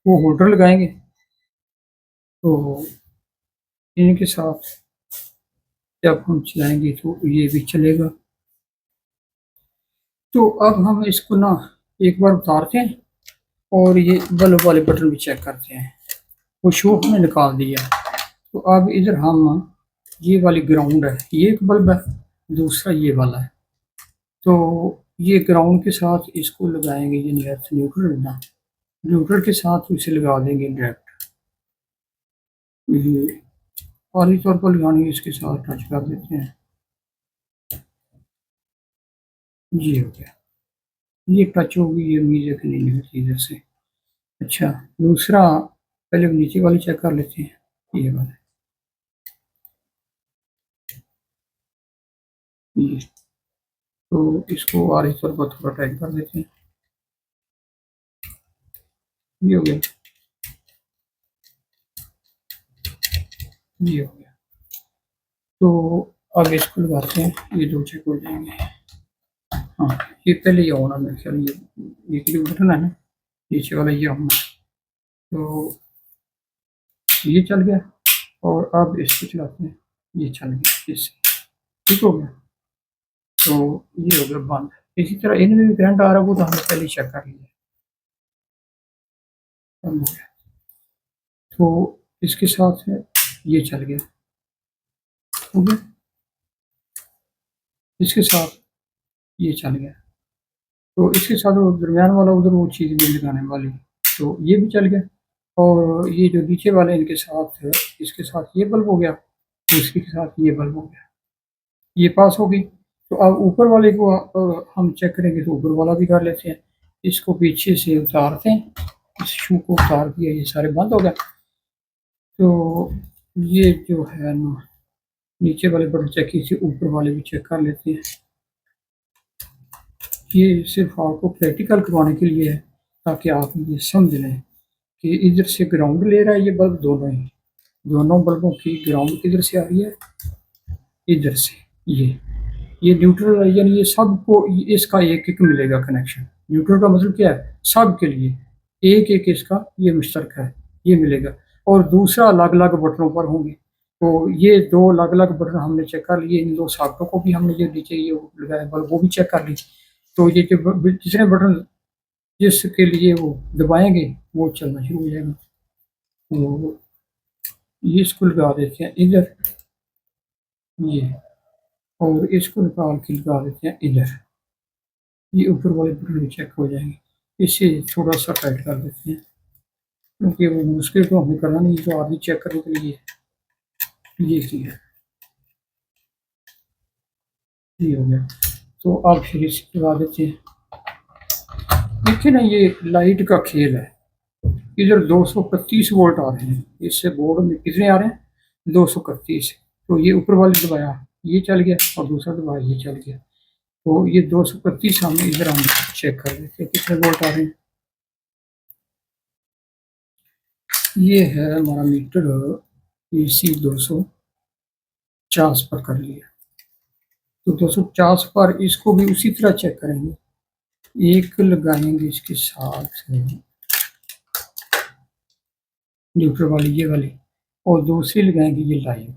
वो होल्डर लगाएंगे, तो इनके साथ जब हम चलाएंगे तो ये भी चलेगा। तो अब हम इसको ना एक बार उतारते हैं और ये बल्ब वाले बटन भी चेक करते हैं। वो शो हमने निकाल दिया। तो अब इधर हम ये वाली ग्राउंड है, ये एक बल्ब है, दूसरा ये वाला है। तो ये ग्राउंड के साथ इसको लगाएंगे, ये न्यूट्रल ना, न्यूट्रल के साथ इसे लगा देंगे डायरेक्ट। ये फौरी तौर पर लगानी, इसके साथ टच कर देते हैं, ये हो गया, ये टच होगी, ये म्यूजिक नहीं निकलती इधर से। अच्छा, दूसरा पहले नीचे वाली चेक कर लेते हैं, ये वाला, ये। तो इसको आर तौर पर थोड़ा टाइट कर देते हैं, ये हो गया, ये हो गया। तो अब इसको लगाते हैं, ये दो चेक हो जाएंगे। हाँ, ये पहले ये होना मेरे ख्याल, ये जो बटन है ना नीचे वाला, ये होना। तो ये चल गया, और अब इसको चलाते हैं, ये चल गया, इससे ठीक हो गया। तो ये हो गया बंद। इसी तरह इनमें भी करंट आ रहा है, वो तो हमने पहले चेक कर लिया, बंद हो गया। तो इसके साथ है ये चल गया, हो गया, इसके साथ ये चल गया। तो इसके साथ वो दरमियान वाला उधर वो चीज़ भी लगाने वाली, तो ये भी चल गया। और ये जो नीचे वाले इनके साथ, इसके साथ ये बल्ब हो गया, दूसरे के साथ ये बल्ब हो गया, ये पास हो गई। तो अब ऊपर वाले को हम चेक करेंगे, तो ऊपर वाला भी कर लेते हैं। इसको पीछे से उतारते हैं, इस शू को उतार दिया, ये सारे बंद हो गया। तो ये जो है ना नीचे वाले बटन चेक कीजिए, ऊपर वाले भी चेक कर लेते हैं। ये सिर्फ आपको प्रैक्टिकल करवाने के लिए है, ताकि आप ये समझ लें कि इधर से ग्राउंड ले रहा है ये बल्ब, दोनों ही, दोनों बल्बों की ग्राउंड किधर से आ रही है, इधर से। ये न्यूट्रल है, यानी ये सबको इसका एक एक मिलेगा कनेक्शन। न्यूट्रल का मतलब क्या है, सब के लिए एक एक इसका ये मुश्तरक है, ये मिलेगा। और दूसरा अलग अलग बटनों पर होंगे। तो ये दो अलग अलग बटन हमने चेक कर लिए, इन दो सॉकेटों को भी हमने जो नीचे ये लगाया बल्ब वो भी चेक कर ली। तो ये जो जितने बटन जिसके लिए वो दबाएंगे वो चलना शुरू हो जाएगा। तो ये इसको लगा देते हैं इधर, ये, और इसको निकाल के लगा देते हैं इधर। ये ऊपर वाले बटन भी चेक हो जाएंगे। इसे थोड़ा सा टाइट कर देते हैं, क्योंकि वो मुश्किल तो हमें करना नहीं, तो आदमी चेक करने के लिए ये किया, ये हो गया। तो अब फिर इसे लगा देते हैं। देखिए ना, ये लाइट का खेल है। इधर 231 वोल्ट आ रहे हैं, इससे बोर्ड में कितने आ रहे हैं, 231। तो ये ऊपर वाले दबाया ये चल गया, और दूसरा दबाया ये चल गया। तो ये 231 हमने इधर हम चेक कर लेते हैं कितने वोल्ट आ रहे हैं। ये है हमारा मीटर AC 250 पर कर लिया। तो 250 पर इसको भी उसी तरह चेक करेंगे। एक लगाएंगे इसके साथ न्यूट्रल वाली, ये वाली, और दूसरी लगाएंगे ये लाइव।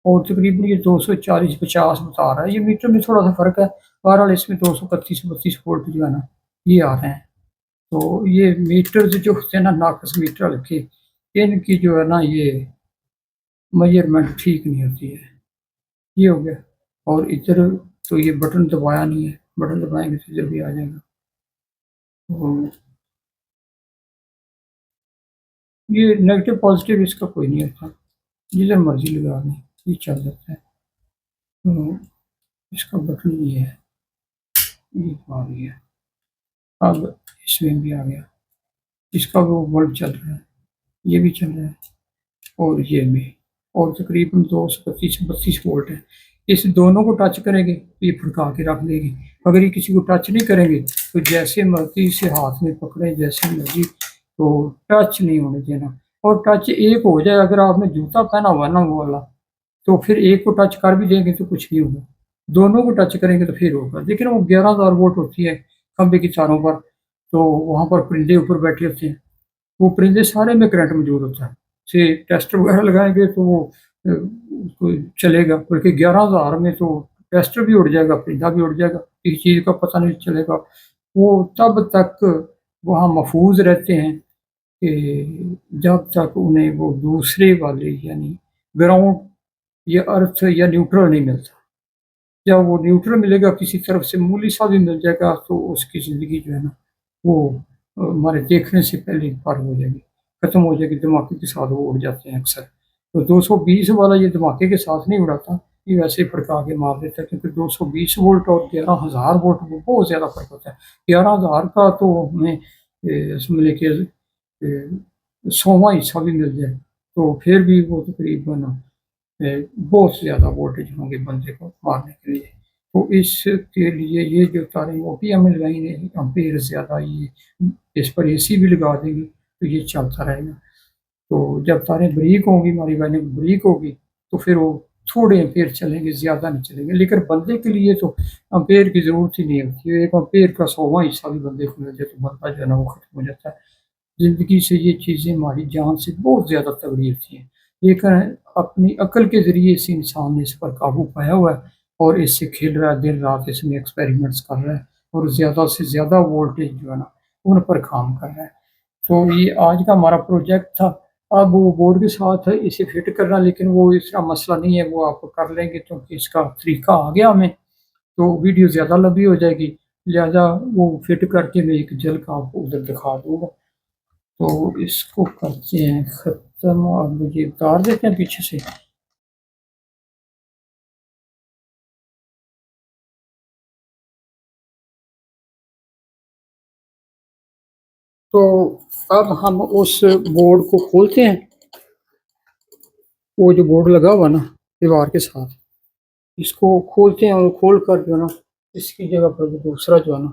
और तकरीबन ये 240-50 बता रहा है। ये मीटर में थोड़ा सा फर्क है, बहरहाल इसमें 231-32 वोल्ट जो है ना ये आ रहे हैं। तो ये मीटर जो होते हैं ना, नाकस मीटर के, इनकी जो है ना ये मेजरमेंट ठीक नहीं होती है। ये हो गया। और इधर तो ये बटन दबाया नहीं है, बटन दबाएंगे तो इधर भी आ जाएगा। तो ये नेगेटिव पॉजिटिव इसका कोई नहीं होता, जिधर मर्जी लगा दें ये चल जाता है। तो इसका बटन ये है, ये आ गया। अब इसमें भी आ गया, इसका वो बल्ब चल रहा है, ये भी चल रहा है, और ये भी। और तकरीबन 232 वोल्ट है। इस दोनों को टच करेंगे तो ये फड़का के रख देगी। अगर ये किसी को टच नहीं करेंगे तो जैसे मर्जी इसे हाथ में पकड़े, जैसे मर्जी, तो टच नहीं होने देना। और टच एक हो जाए, अगर आपने जूता पहना हुआ ना वो वाला, तो फिर एक को टच कर भी देंगे तो कुछ नहीं होगा, दोनों को टच करेंगे तो फिर होगा। लेकिन वो 11,000 वोल्ट होती है खंबे की तारों पर, तो वहाँ पर परिंदे ऊपर बैठे होते हैं, वो परिंदे सारे में करंट मौजूद होता है। से टेस्टर वगैरह लगाएंगे तो वो उसको चलेगा, बल्कि 11,000 में तो टेस्टर भी उड़ जाएगा, परिंदा भी उड़ जाएगा, किसी चीज़ का पता नहीं चलेगा। वो तब तक वहाँ महफूज रहते हैं कि जब तक उन्हें वो दूसरे वाले यानी ग्राउंड या अर्थ या न्यूट्रल नहीं मिलता। जब वो न्यूट्रल मिलेगा, किसी तरफ से मूली सा भी मिल जाएगा, तो उसकी ज़िंदगी जो है ना वो हमारे देखने से पहले ही पार हो जाएगी, ख़त्म हो जाएगी। धमाके के साथ वो उड़ जाते हैं अक्सर। तो 220 वाला ये धमाके के साथ नहीं उड़ाता, ये वैसे ही फड़का के मार देता है, क्योंकि 220 वोल्ट और 11,000 वोल्ट में बहुत ज़्यादा फ़र्क होता है। 11,000 का तो हमें समझ लीजिए 100वां हिस्सा भी मिल जाए तो फिर भी वो तकरीबन बहुत ज़्यादा वोल्टेज होंगे बंदे को मारने के लिए। तो इसके लिए ये जो तारें वो भी हमें लगाई हैं, एम्पीयर ज़्यादा, ये इस पर AC भी लगा देंगे तो ये चलता रहेगा। तो जब तारें बारीक होंगी, हमारी वायरिंग बारीक होगी, तो फिर वो थोड़े एम्पीयर चलेंगे, ज़्यादा नहीं चलेंगे। लेकिन बंदे के लिए तो एम्पीयर की ज़रूरत ही नहीं होती है। एक एम्पीयर का 100वां हिस्सा भी बंदे को मिल जाए तो बंदा जो है ना वो ख़त्म हो जाता है। ज़िंदगी से ये चीज़ें हमारी जान से बहुत ज़्यादा तगड़ी होती हैं। लेकिन अपनी अक्ल के ज़रिए से इंसान ने इस पर काबू पाया हुआ है, और इससे खेल रहा है, दिन रात इसमें एक्सपेरिमेंट्स कर रहा है, और ज़्यादा से ज़्यादा वोल्टेज जो है ना उन पर काम कर रहा है। तो ये आज का हमारा प्रोजेक्ट था। अब वो बोर्ड के साथ है इसे फिट करना, लेकिन वो इसका मसला नहीं है, वो आप कर लेंगे क्योंकि इसका तरीका आ गया हमें। तो वीडियो ज़्यादा लंबी हो जाएगी, लिहाजा वो फिट करके मैं एक झलक आपको उधर दिखा दूँगा। तो इसको करते हैं ख़त्म, और मुझे उतार देते हैं पीछे से। तो अब हम उस बोर्ड को खोलते हैं, वो जो बोर्ड लगा हुआ ना दीवार के साथ। इसको खोलते हैं और खोल कर जो है ना इसकी जगह पर दूसरा जो है ना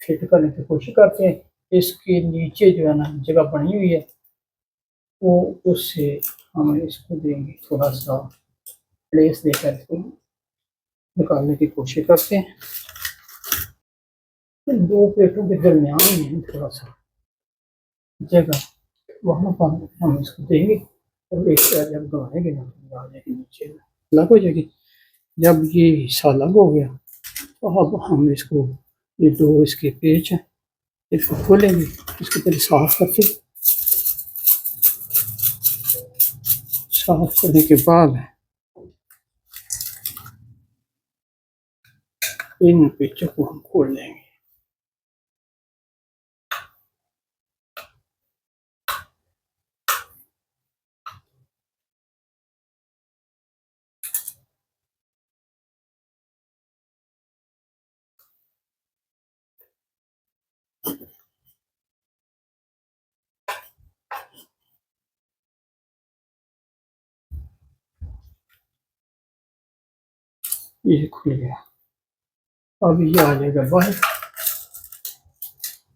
फिट करने की कोशिश करते हैं। इसके नीचे जो है ना जगह बनी हुई है वो उससे हम इसको देंगे थोड़ा सा प्लेस देकर इसको निकालने की कोशिश करते हैं। इन दो प्लेटों के दरमियान में थोड़ा सा जगह वहाँ पर हम इसको देंगे और एक साइड जब दबाएंगे ना तो आ जाएगी नीचे अलग हो जाएगी। जब ये हिस्सा अलग हो गया तो अब हम इसको ये दो इसके पेच हैं इसको खोलेंगे। इसको पहले साफ करने के बाद इन पेचों को हम खोल लेंगे। ये खुल गया। अब ये आ जाएगा बाहर।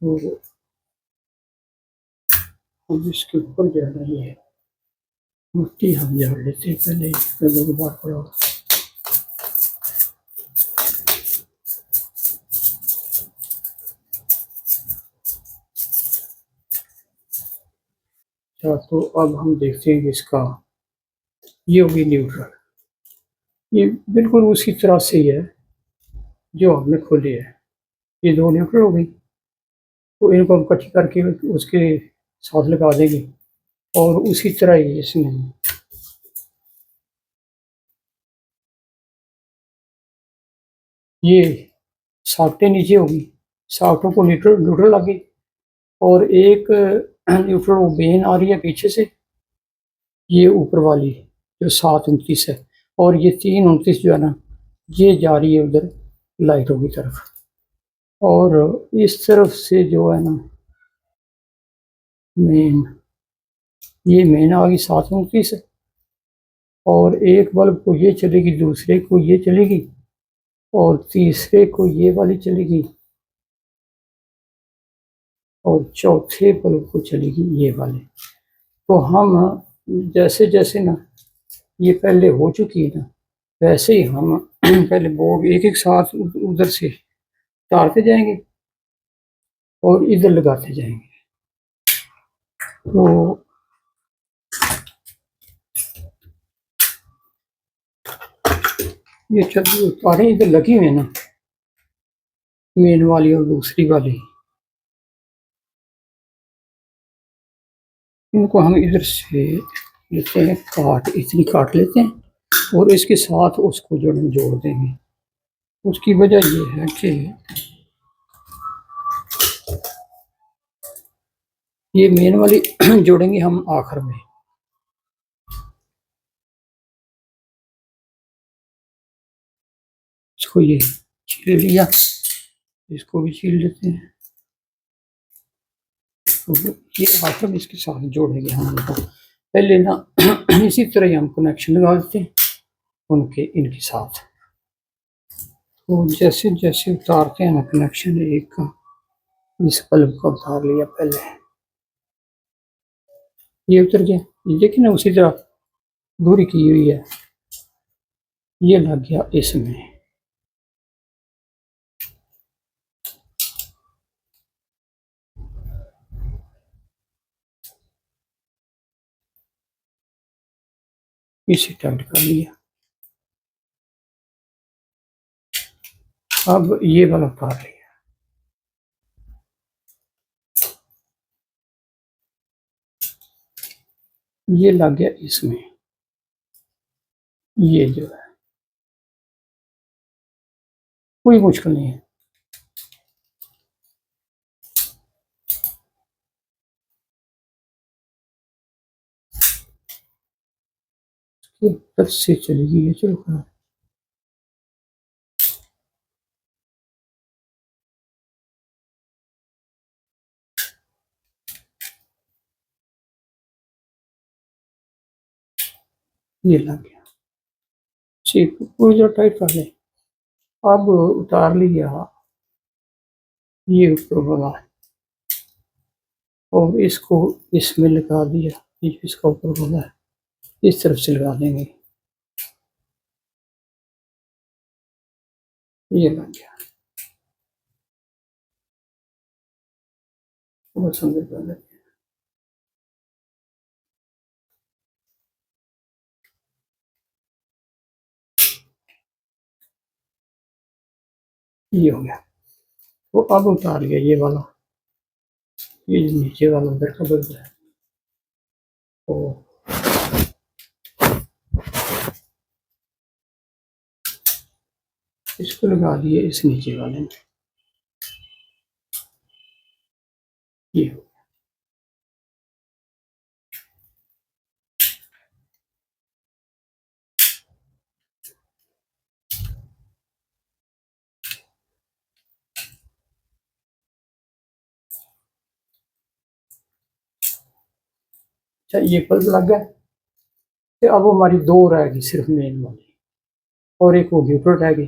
तो अब इसके ऊपर जो है ये है मिट्टी हम झाड़ लेते हैं पहले गुबार पड़ा होगा। अच्छा तो अब हम देखते हैं कि इसका ये होगी न्यूट्रल। ये बिल्कुल उसी तरह से ही है जो हमने खोली है। ये दो न्यूट्रल हो गई तो इनको हम इकट्ठी करके उसके साथ लगा देंगे और उसी तरह ही इसमें ये साफ्टें नीचे होगी। साफ्टों को न्यूट्रल न्यूट्रल लगी और एक न्यूट्रल वो बेन आ रही है पीछे से ये ऊपर वाली जो 729 है और ये 329 जो है ना ये जा रही है उधर लाइटों की तरफ। और इस तरफ से जो है ना मेन ये मेन आ गई 729 और एक बल्ब को ये चलेगी दूसरे को ये चलेगी और तीसरे को ये वाली चलेगी और चौथे बल्ब को चलेगी ये वाली। तो हम जैसे जैसे ना ये पहले हो चुकी है ना वैसे ही हम पहले बोर्ड एक एक साथ उधर से उतारते जाएंगे और इधर लगाते जाएंगे। तो ये तारें इधर लगी हुई है ना मेन वाली और दूसरी वाली इनको हम इधर से लेते हैं काट इतनी काट लेते हैं और इसके साथ उसको जोड़ देंगे। उसकी वजह ये है कि ये मेन वाली जोड़ेंगे हम आखिर में। इसको ये छील लिया इसको भी छील लेते हैं तो ये आखिर में इसके साथ जोड़ेंगे हम उनको। पहले ना इसी तरह ही हम कनेक्शन लगा देते हैं उनके इनके साथ। तो जैसे जैसे उतारते हैं ना कनेक्शन एक का इस बल्ब का उतार लिया पहले ये उतर गया। ये देखिए ना उसी तरह दूरी की हुई है ये लग गया इसमें। इसे टाइट कर लिया। अब ये वाला उतार लिया। ये लग गया इसमें। ये जो है कोई मुश्किल नहीं है। ये से चलेगी ये चलो ये लग गया। ठीक पूरी तरह टाइट कर लें। अब उतार लिया ये ऊपर वाला और इसको इसमें लगा दिया, ये इसका ऊपर वाला है, इस तरफ से लगा देंगे। ये लग गया, बहुत सुंदर बन है। ये हो गया। तो अब उतार लिया ये वाला, ये नीचे वाला अंदर का बन है। तो इसको लगा दिए इस नीचे वाले में। ये हो। अच्छा ये बल्ब लग गया। तो अब हमारी दो रहेगी सिर्फ मेन वाली, और एक वो न्यूट्रल रह गई।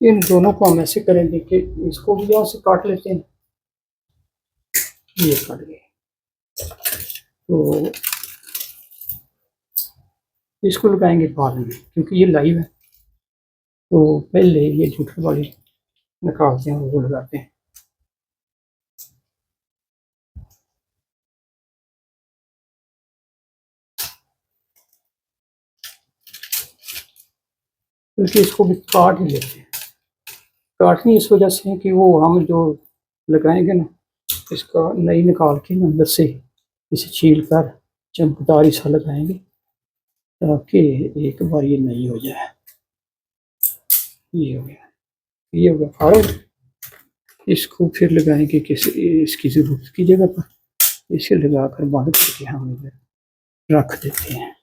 इन दोनों को हम ऐसे करेंगे कि इसको भी यहाँ से काट लेते हैं। ये काट गए। तो इसको लगाएंगे बाद में क्योंकि ये लाइव है। तो पहले ये न्यूट्रल वाली निकालते हैं और वो लगाते हैं। क्योंकि इसको भी काट ही लेते हैं। काटनी इस वजह से है कि वो हम जो लगाएंगे ना, इसका नई निकाल के अंदर से इसे छील कर चमकदार सा लगाएंगे ताकि एक बार ये नई हो जाए। ये हो गया, ये हो गया फाड़ो। इसको फिर लगाएंगे किसी इसकी ज़रूरत की जगह पर, इसे लगाकर बंद करके हम इधर रख देते हैं।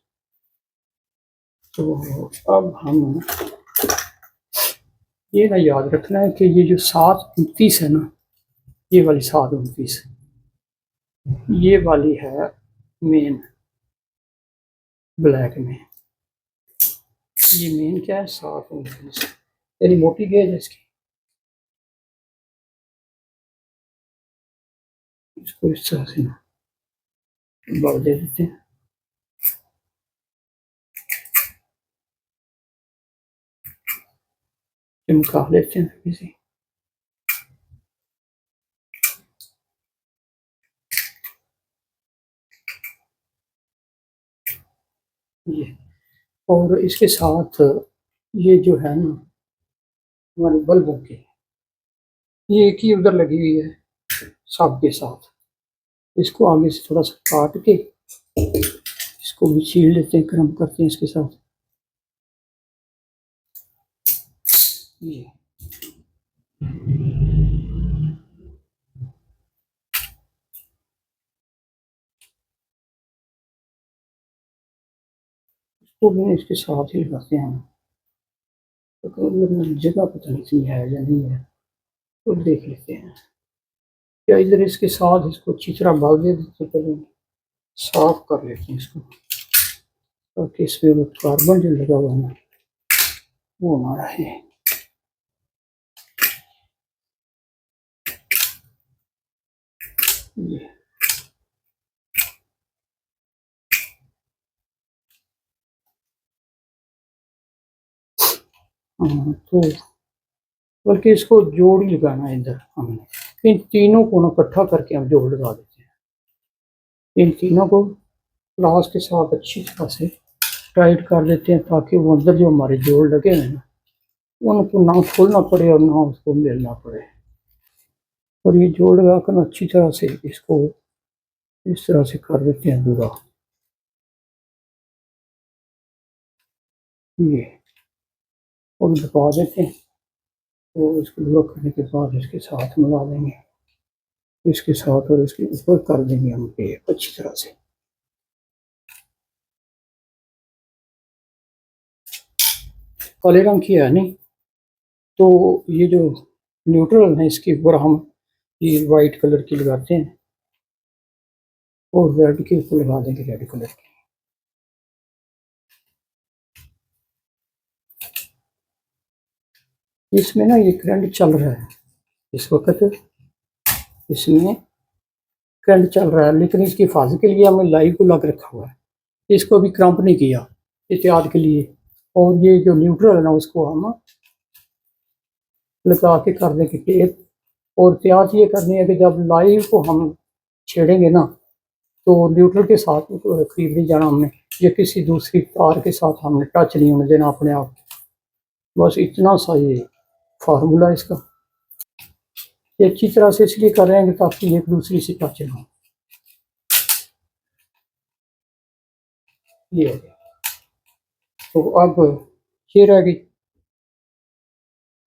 तो अब हम ये ना याद रखना है कि ये जो 729 है ना, ये वाली 729 ये वाली है मेन ब्लैक में। ये मेन क्या है 729, यानी मोटी गेज है इसकी। इसको इस तरह से बल दे देते हैं। चिमका लेते हैं किसी। ये और इसके साथ ये जो है ना हमारे बल्बों की, ये एक ही उधर लगी हुई है सब के साथ। इसको आगे से थोड़ा सा काट के इसको भी छील लेते हैं, क्रम करते हैं इसके साथ। ये इसको भी इसके साथ ही लगाते हैं। तो जगह पता नहीं है या नहीं है, तो देख लेते हैं। या इधर इसके साथ इसको अच्छी तरह बाल दे देते, पहले साफ कर लेते हैं इसको ताकि इसमें वो कार्बन जो लगा हुआ है ना वो हमारा है। ये तो बल्कि इसको जोड़ ही लगाना है इधर हमने। इन तीनों को ना इकट्ठा करके हम जोड़ लगा देते हैं। इन तीनों को प्लास के साथ अच्छी तरह से टाइट कर देते हैं ताकि वो अंदर जो हमारे जोड़ लगे हैं ना उनको ना खोलना पड़े और ना उसको मिलना पड़े। और ये जोड़ लगाकर अच्छी तरह से इसको इस तरह से कर देते हैं पूरा। ये और दबा देते हैं। तो इसको पूरा करने के बाद इसके साथ मिला देंगे, इसके साथ और इसके ऊपर कर देंगे हम टेप अच्छी तरह से। काले रंग की है नहीं, तो ये जो न्यूट्रल है इसके ऊपर हम ये वाइट कलर की लगाते हैं और रेड के ऊपर लगा देंगे रेड कलर की। इसमें ना ये करंट चल रहा है इस वक्त, इसमें करंट चल रहा है, लेकिन इसकी हिफाजत के लिए हमने लाइव को लग रखा हुआ है, इसको भी क्रम्प नहीं किया एहतियात के लिए। और ये जो न्यूट्रल है ना उसको हम लगा के कर देंगे टेप। और एहतियात ये करनी है कि जब लाइव को हम छेड़ेंगे ना तो न्यूट्रल के साथ करीब नहीं जाना हमने, या किसी दूसरी तार के साथ हमने टच नहीं होने देना अपने आप। बस इतना सा ये फार्मूला है इसका। ये अच्छी तरह से इसलिए कर रहे हैं कि ताकि एक दूसरे से टच ना हो। ये हो गया। तो अब ये रह गई,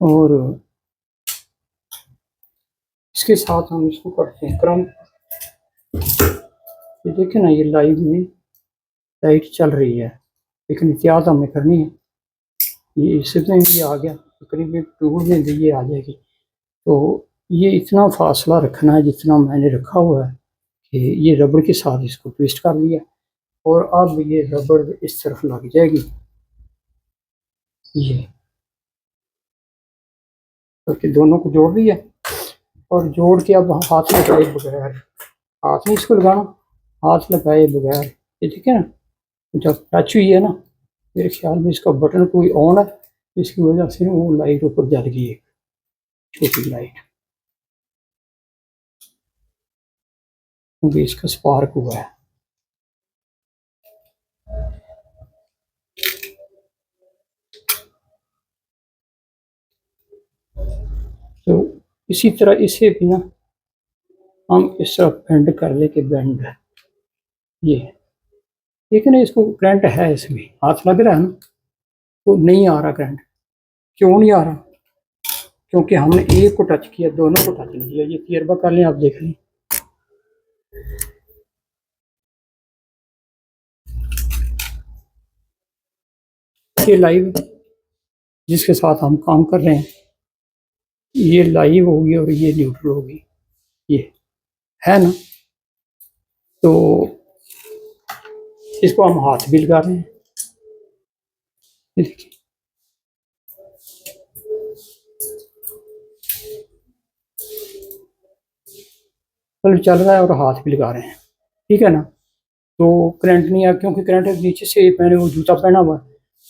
और इसके साथ हम इसको करते हैं क्रम। ये देखें ना, ये लाइव में लाइट चल रही है, लेकिन एहतियात हमें करनी है। ये इसमें ये आ गया तकरीबन टूल में भी ये आ जाएगी। तो ये इतना फासला रखना है जितना मैंने रखा हुआ है कि ये रबड़ के साथ इसको ट्विस्ट कर लिया, और अब ये रबड़ इस तरफ लग जाएगी। ये तो दोनों को जोड़ लिया, और जोड़ के अब हाथ लगाए बगैर, हाथ नहीं इसको लगाना, हाथ लगाए बगैर ये ठीक है ना, जब टच हुई है ना, मेरे ख्याल में इसका बटन कोई ऑन है, इसकी वजह से वो लाइट ऊपर जल गई है, छोटी लाइट, क्योंकि इसका स्पार्क हुआ है। तो इसी तरह इसे भी ना हम इस तरह बेंड कर ले के बेंड है ये, लेकिन इसको करंट है, इसमें हाथ लग रहा है ना, तो नहीं आ रहा करंट। क्यों नहीं आ रहा? क्योंकि हमने एक को टच किया, दोनों को टच नहीं किया। ये तजर्बा कर लें, आप देख लें। ये लाइव जिसके साथ हम काम कर रहे हैं, ये लाइव होगी और ये न्यूट्रल होगी, ये है ना। तो इसको हम हाथ भी लगा रहे हैं, देखिए चल रहा है, और हाथ भी लगा रहे हैं, ठीक है ना। तो करंट नहीं आया, क्योंकि करंट नीचे से मैंने वो जूता पहना हुआ,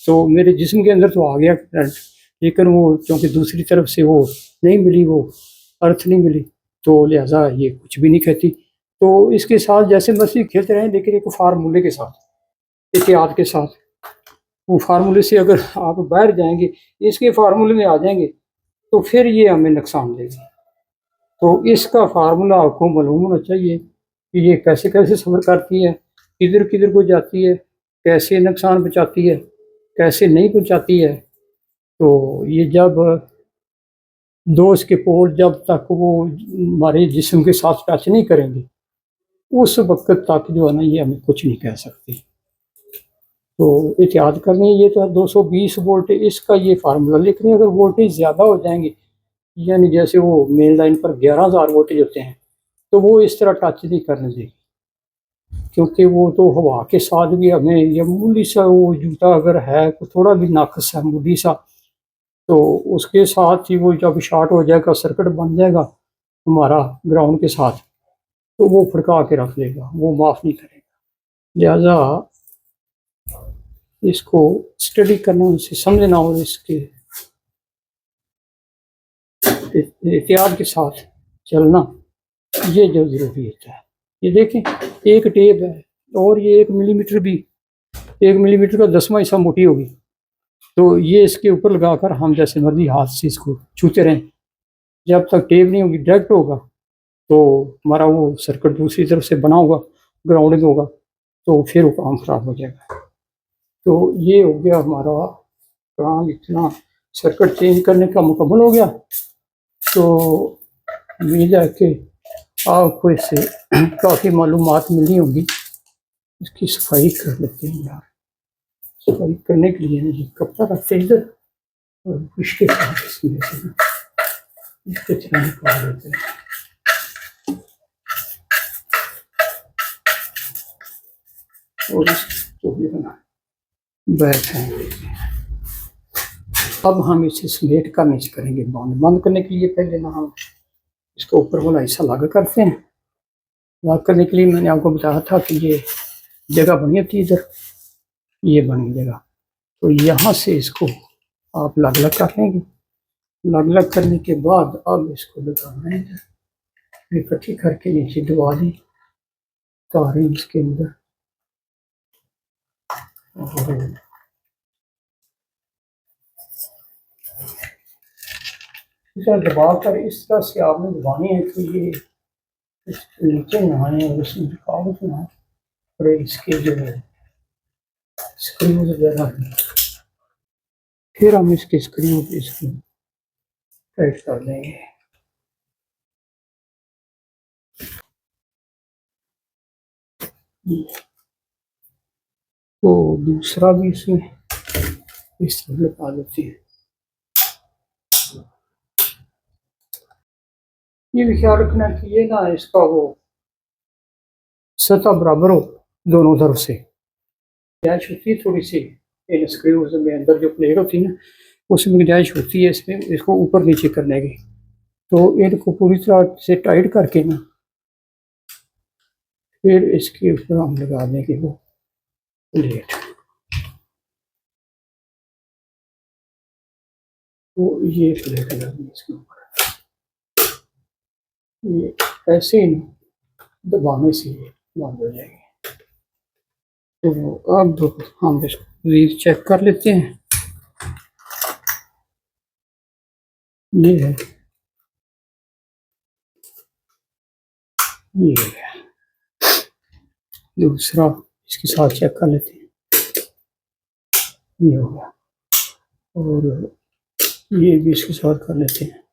तो मेरे जिस्म के अंदर तो आ गया करंट, लेकिन वो क्योंकि दूसरी तरफ से वो नहीं मिली, वो अर्थ नहीं मिली, तो लिहाजा ये कुछ भी नहीं कहती। तो इसके साथ जैसे मर्जी खेलते रहें, लेकिन एक फार्मूले के साथ, एहतियात के साथ। वो फार्मूले से अगर आप बाहर जाएंगे, इसके फार्मूले में आ जाएंगे, तो फिर ये हमें नुकसान देगी। तो इसका फार्मूला आपको मालूम होना चाहिए कि ये कैसे कैसे सफ़र करती है, किधर किधर को जाती है, कैसे नुकसान पहुँचाती है, कैसे नहीं पहुँचाती है। तो ये जब दो इसके पोल जब तक वो हमारे जिस्म के साथ टच नहीं करेंगे, उस वक्त तक जो है ना, ये हमें कुछ नहीं कह सकती। तो एहतियात करनी है। ये तो 220 वोल्ट इसका ये फार्मूला, लेकिन अगर वोल्टेज ज़्यादा हो जाएंगे, यानी जैसे वो मेन लाइन पर 11,000 वोल्टेज होते हैं, तो वो इस तरह टच नहीं करने देगी, क्योंकि वो तो हवा के साथ भी हमें, ये मूली सा वो जूता अगर है तो थोड़ा भी नाकस है मूली सा, तो उसके साथ ही वो जब शॉर्ट हो जाएगा, सर्किट बन जाएगा हमारा ग्राउंड के साथ, तो वो फड़का के रख लेगा, वो माफ़ नहीं करेगा। लिहाजा इसको स्टडी करना, इसे समझना, और इसके एहतियात के साथ चलना, ये जो ज़रूरी होता है। ये देखें, एक टेप है, और ये 1 मिलीमीटर भी, 1 मिलीमीटर का 10वां हिस्सा मोटी होगी, तो ये इसके ऊपर लगाकर हम जैसे मर्जी हाथ से इसको छूते रहें, जब तक टेप नहीं होगी, डायरेक्ट होगा, तो हमारा वो सर्किट दूसरी तरफ से बना होगा, ग्राउंडिंग होगा, तो फिर वो काम ख़राब हो जाएगा। तो ये हो गया हमारा काम, इतना सर्किट चेंज करने का मुकम्मल हो गया। तो उम्मीद है कि आपको इससे काफ़ी मालूमात मिली होगी। इसकी सफाई कर लेते हैं यार। सफाई करने के लिए ये कपड़ा रखते हैं इधर, और इसके साथ इसमें से कचरा निकाल देते हैं। और इसको भी बना बैठ है। अब हम इसे समेट कर नीचे करेंगे बंद। बंद करने के लिए पहले ना हम इसको ऊपर वाला हिस्सा लागू करते हैं। लागू करने के लिए मैंने आपको बताया था कि ये जगह बनी होती है, इधर ये बनी जगह, तो यहाँ से इसको आप अलग अलग कर लेंगे। अलग अलग करने के बाद अब इसको लगाना है, इकट्ठी करके नीचे दबा दी तारें इसके अंदर, और इसे दबा कर इस तरह से आपने दबानी है कि ये नीचे ना आए और इसमें रुकावट ना आए, और इसके जो स्क्रू वगैरह है, फिर हम इसके स्क्रू इसको टाइट कर देंगे। तो दूसरा भी इसमें इस तरह लगा देते हैं। ये भी ख्याल रखना कि ये ना इसका वो सतह बराबर हो दोनों तरफ से। गुंजाइश होती है थोड़ी सी इन स्क्रूज में, अंदर जो प्लेट होती है ना उसमें गुंजाइश होती है इसमें इसको ऊपर नीचे करने की। तो इनको पूरी तरह से टाइट करके ना फिर इसके ऊपर हम लगा देंगे वो प्लेट। तो ये प्लेट लगा दी इसके ऊपर, ये ऐसे ही दबाने से बंद हो जाएगी। तो अब हम इसको रीड चेक कर लेते हैं। ये है, ये है दूसरा, इसके साथ चेक कर लेते हैं। ये हो गया, और ये भी इसके साथ कर लेते हैं।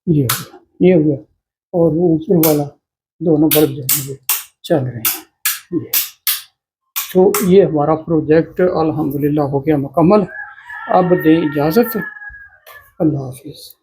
ये हो गया, ये हो गया, और वो ऊपर वाला दोनों बल्ब जो चल रहे हैं। ये तो ये हमारा प्रोजेक्ट अल्हम्दुलिल्लाह हो गया मुकम्मल। अब दें इजाज़त, अल्लाह हाफिज़।